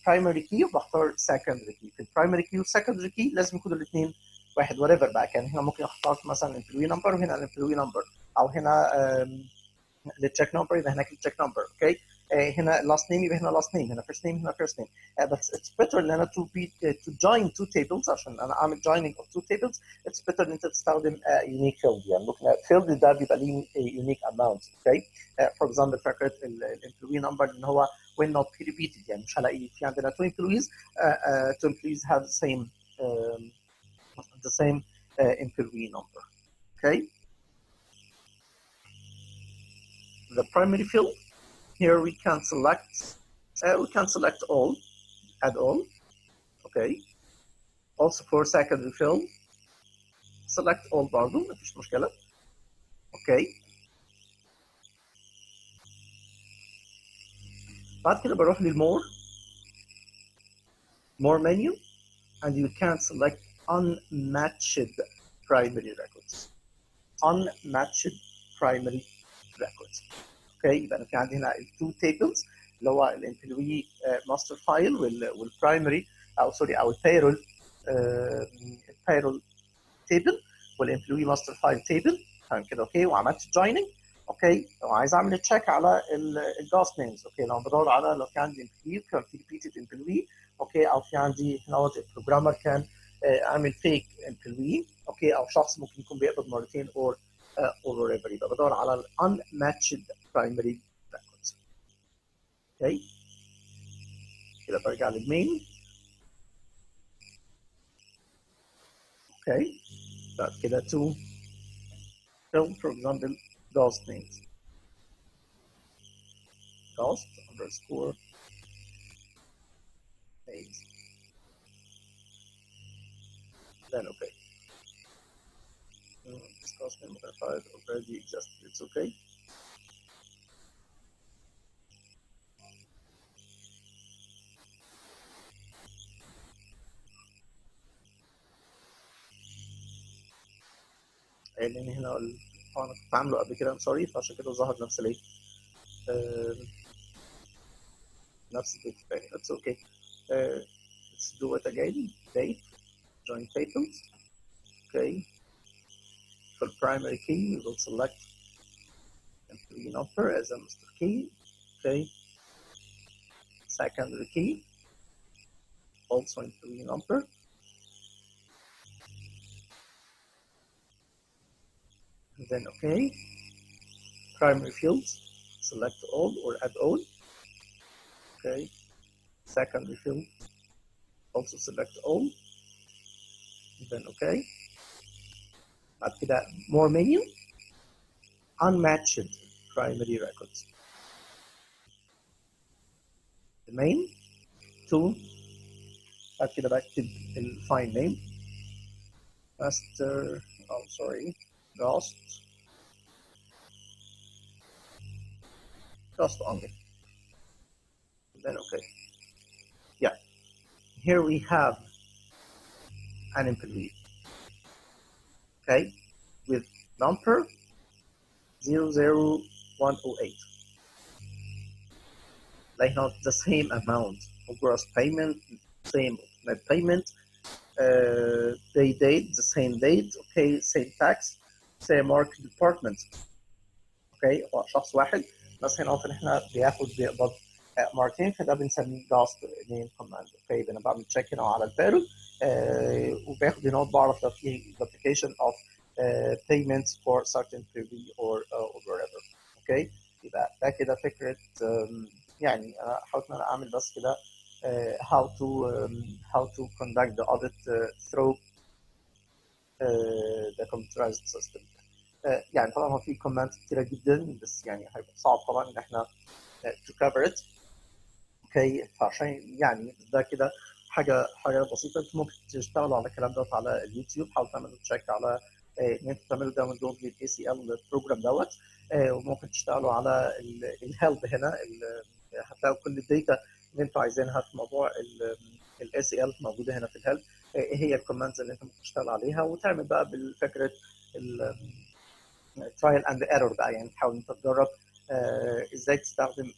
primary key وبختار secondary key. في البرايمري كي والسكندري كي لازم يكونوا الاثنين واحد whatever بقى. كان هنا ممكن اختار مثلا employee number وهنا الemployee number، او هنا التشيك نمبر يبقى هناك التشيك نمبر. اوكي، هنا لاست نيم يبقى هنا لاست نيم، هنا فيرست نيم هنا فيرست نيم. بس اتس بيتر ان انا to join two tables. عشان انا اعمل joining of two tables اتس بيتر ان انت تستخدم unique field. يعني ممكن field ده بيبقى ليه unique amount. اوكي، فور اكزامبل فكره الامبلوي نمبر ان هو will not be repeated. يعني مش هلاقي في عندنا two employees have the same employee number. Okay. The primary field, here we can select all, add all. Okay, also for secondary fill select all برضه مفيش مشكلة. اوكي بعد كده بروح للمور menu and you can select unmatched primary records. unmatched primary records. اوكي يبقى انا في عندي هنا التو tables اللي هو الامبلوي ماستر فايل والبرايمري او سوري او البايرول تيبل والامبلوي ماستر فايل تيبل. تمام كده اوكي وعملت جويننج. اوكي وعايز اعمل تشيك على الجاست نيمز. اوكي لو بدور على لو في عندي امبلوي كان في ريبيتد امبلوي اوكي او في عندي هنا البروجرامر كان عامل فيك امبلوي اوكي او شخص ممكن يكون بيقبض مرتين اور whatever. يبقى بدور على ال unmatched primary records. اوكي كده برجع للمين. اوكي بعد كده to fill for example ghost names ghost underscore names then okay. This ghost name modified already exists. It's okay. لان هنا انا كنت عامله قبل كده سوري فعشان كده ظهر نفس الايه نفس الديت الثاني. That's okay. Let's do it again. Date join tables. Okay. For primary key we will select employee number as a master key. Okay. Secondary key also employee number. And then okay. Primary fields select all or add all. Okay. Secondary field also select all. And then okay. بعد كده more menu unmatched primary records. The main to بعد كده بكتب ال file name master oh sorry cost only. And then okay. Yeah. Here we have an employee. Okay, with number 00108. They have the same amount of gross payment, same net payment, date, the same date, okay, same tax, same mark department. Okay, هو شخص واحد بس هنا في احنا بيقبض مرتين فده بنسميه جاست نيم كوماند. اوكي انا بعمل تشيك هنا على البيرول وباخد هنا بعرف لو في duplication of payments for certain privy or whatever. اوكي يبقى ده كده فكره يعني انا حاولت ان انا اعمل بس كده how to conduct the audit through the computerized system. يعني طبعا هو في كوماند كتيره جدا بس يعني هيبقى صعب طبعا ان احنا to cover it. اوكي فعشان يعني ده كده حاجه بسيطه. انتوا ممكن تشتغلوا على الكلام دوت على اليوتيوب. حاولوا تعملوا تشيك على ان انتوا تعملوا داونلود للاي سي ال بروجرام دوت وممكن تشتغلوا على الهيلب هنا هتلاقوا كل الداتا اللي انتوا عايزينها في موضوع الاي سي ال موجوده هنا في الهيلب. ايه هي الكوماندز اللي انت ممكن تشتغل عليها وتعمل بقى بالفكره الترايل اند ايرور بقى يعني تحاول انت تجرب ازاي تستخدم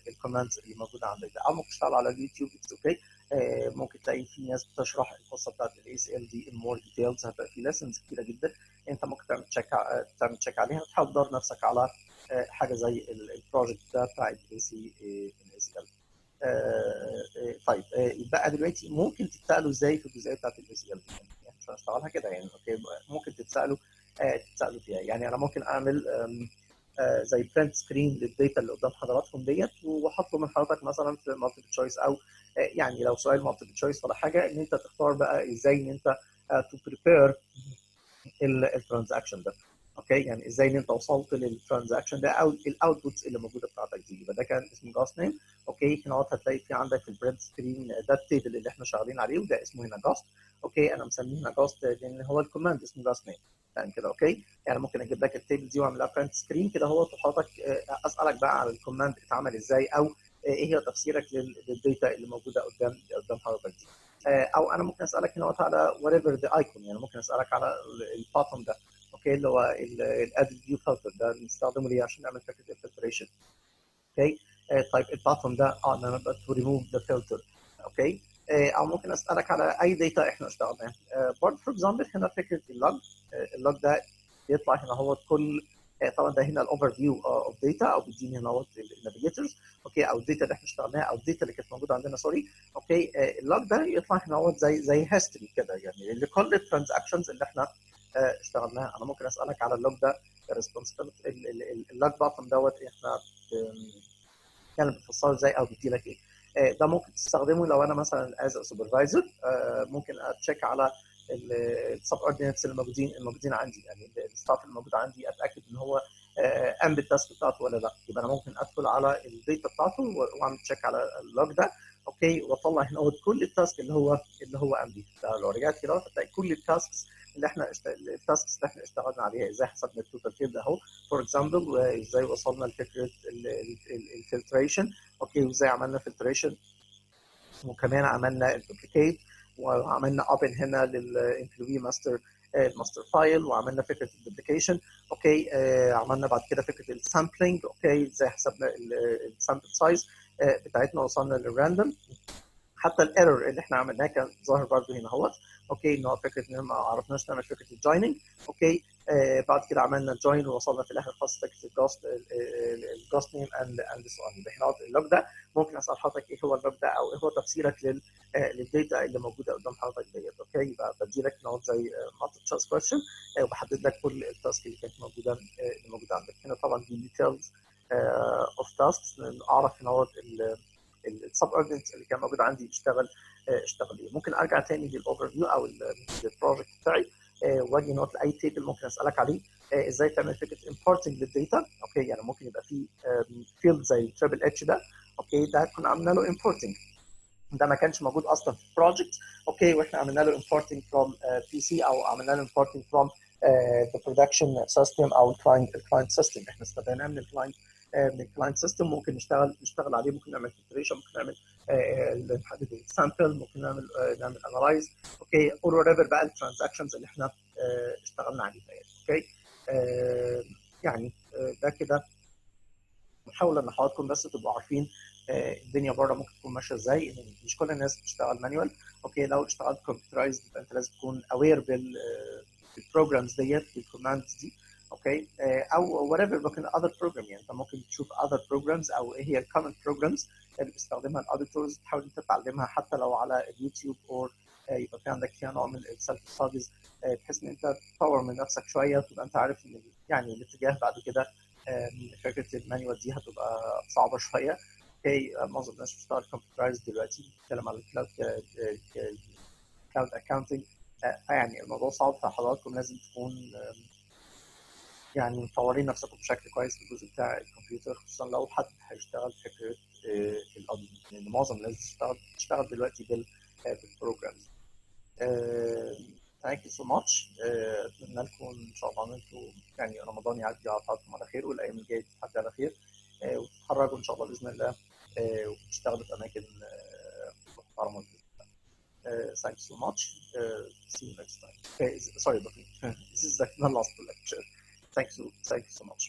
الكوماندز اللي موجوده عندك ده او ممكن تشتغل على اليوتيوب. اتس اوكي. ممكن تلاقي في ناس بتشرح القصه بتاعت الاي سي ال دي ان مور ديتيلز. هتبقى في ليسنز كتيره جدا انت ممكن تعمل تشيك عليها وتحاول تدور نفسك على حاجه زي البروجكت ده بتاع الاي سي ال. طيب يبقى دلوقتي ممكن تتسالوا ازاي في الجزئيه بتاعت الاي سي ال يعني مش هنشتغلها كده يعني اوكي ممكن تتسالوا فيها. يعني انا ممكن اعمل زي برنت سكرين للداتا اللي قدام حضراتكم ديت واحطه من حضرتك مثلا في مالتيبل تشويس او يعني لو سؤال مالتيبل تشويس ولا حاجه ان انت تختار بقى ازاي ان انت تو بريبير الترانزاكشن ده. اوكي يعني ازاي ان انت وصلت للترانزاكشن ده او الاوتبوتس اللي موجوده بتاعتك دي. يبقى ده كان اسمه جاست نيم. اوكي هنا هتلاقي في عندك في البرنت سكرين ده التيبل اللي احنا شغالين عليه وده اسمه هنا جاست. اوكي انا مسميه هنا جاست لان هو الكوماند اسمه جاست نيم يعني كده. اوكي يعني ممكن اجيب لك التيبل دي واعمل لها برنت سكرين كده هو وحضرتك اسالك بقى على الكوماند اتعمل ازاي او ايه هي تفسيرك للداتا اللي موجوده قدام حضرتك دي. او انا ممكن اسالك هنا على whatever the icon يعني ممكن اسالك على الباتون ده. اوكي اللي هو الادد فيو فلتر ده بنستخدمه ليه عشان نعمل فكره الفلتريشن. اوكي طيب الباتون ده انا تو ريموف ذا فلتر. اوكي او ممكن اسالك على اي داتا احنا اشتغلناها. برضه فور اكزامبل هنا فكره اللوج ده بيطلع هنا هو كل طبعا ده هنا الاوفر فيو اوف داتا او بيديني هنا هو النافيجيتورز. اوكي او الداتا اللي احنا اشتغلناها او الداتا اللي كانت موجوده عندنا سوري. اوكي اللوج ده يطلع هنا هو زي هيستوري كده يعني لكل الترانزاكشنز اللي احنا اشتغلناها. انا ممكن اسالك على اللوج ده الريسبونسبيلتي اللوج باتن دوت احنا يعني بتفسره ازاي او بيدي لك ايه. ده ممكن تستخدمه لو انا مثلا از سوبرفايزر ممكن اتشيك على السب اوردينتس الموجودين عندي يعني الستاف الموجود عندي اتاكد ان هو قام بالتاسك بتاعته ولا لا. يبقى انا ممكن ادخل على الداتا بتاعته واعمل تشيك على اللوج ده. اوكي واطلع هنا هو كل التاسك اللي هو قام بيه. لو رجعت كده هتلاقي كل التاسكس اللي احنا اشتغلنا عليها ازاي حسبنا التوتال فيلد اهو فور اكزامبل وازاي وصلنا لفكره الفلتريشن. اوكي وازاي عملنا فلتريشن وكمان عملنا الدوبليكيت وعملنا اوبن هنا للانكلوي ماستر فايل وعملنا فكره الدوبليكيشن. اوكي عملنا بعد كده فكره السامبلنج. اوكي ازاي حسبنا السامبل سايز بتاعتنا وصلنا للراندوم. حتى الايرور اللي احنا عملناه كان ظاهر برضه هنا اهوت. اوكي ان هو فكره ان ما عرفناش نعمل فكره الجويننج. اوكي بعد كده عملنا الجوين ووصلنا في الاخر خالص فكره الجاست نيم اند سو اون. يبقى هنا اللوج ده ممكن اسال حضرتك ايه هو اللوج ده او ايه هو تفسيرك للداتا اللي موجوده قدام حضرتك ديت. اوكي يبقى بدي لك نوت زي مالتي تشويس كويشن وبحدد لك كل التاسك اللي كانت موجوده عندك. هنا طبعا دي ديتيلز اوف تاسكس اعرف ان هو السب اوردينتس اللي كان موجود عندي اشتغل ايه. ممكن ارجع تاني للاوفر فيو او للبروجكت بتاعي واجي نوت لاي تيبل ممكن اسالك عليه ازاي تعمل فكره امبورتنج للداتا. اوكي يعني ممكن يبقى في فيلد زي تريبل اتش ده. اوكي ده كنا عملنا له امبورتنج ده ما كانش موجود اصلا في البروجكت. اوكي واحنا عملنا له امبورتنج فروم بي سي او عملنا له امبورتنج فروم ذا برودكشن سيستم او الكلاينت سيستم. احنا استخدمناه من الكلاينت سيستم. ممكن نشتغل عليه. ممكن نعمل فلتريشن. ممكن نعمل نحدد السامبل. ممكن نعمل انالايز. اوكي اور وات بقى الترانزاكشنز اللي احنا اشتغلنا عليها يعني. اوكي يعني ده كده محاولة ان حضراتكم بس تبقوا عارفين الدنيا بره ممكن تكون ماشيه ازاي. ان مش كل الناس بتشتغل مانيوال. اوكي لو اشتغلت كمبيوترايزد يبقى انت لازم تكون اوير بالبروجرامز ديت بالكوماندز دي. اوكي او وات ايفر ممكن اذر بروجرام يعني انت ممكن تشوف اذر بروجرامز او ايه هي الكومن بروجرامز اللي بيستخدمها الاوديتورز تحاول انت تتعلمها حتى لو على اليوتيوب او يبقى في عندك فيها نوع من السيلف ستاديز بحيث ان انت تطور من نفسك شويه وتبقى انت عارف ان يعني الاتجاه بعد كده فكره المانيوال دي هتبقى صعبه شويه. اوكي معظم الناس بتشتغل كمبيوترايز دلوقتي بتتكلم على كلاود اكاونتنج. يعني الموضوع صعب فحضراتكم لازم تكون يعني مطورين نفسكم بشكل كويس في الجزء بتاع الكمبيوتر خصوصا لو حد هيشتغل فكره الادمن لان معظم الناس بتشتغل دلوقتي بالبروجرامز. ثانك يو سو ماتش. اتمنى لكم ان شاء الله ان انتم يعني رمضان يعدي على حضراتكم على خير والايام الجايه تعدي على خير وتتخرجوا ان شاء الله باذن الله وتشتغلوا في اماكن محترمه. Thank you so much. See you next time. Sorry, but this is the last lecture. Thank you so much.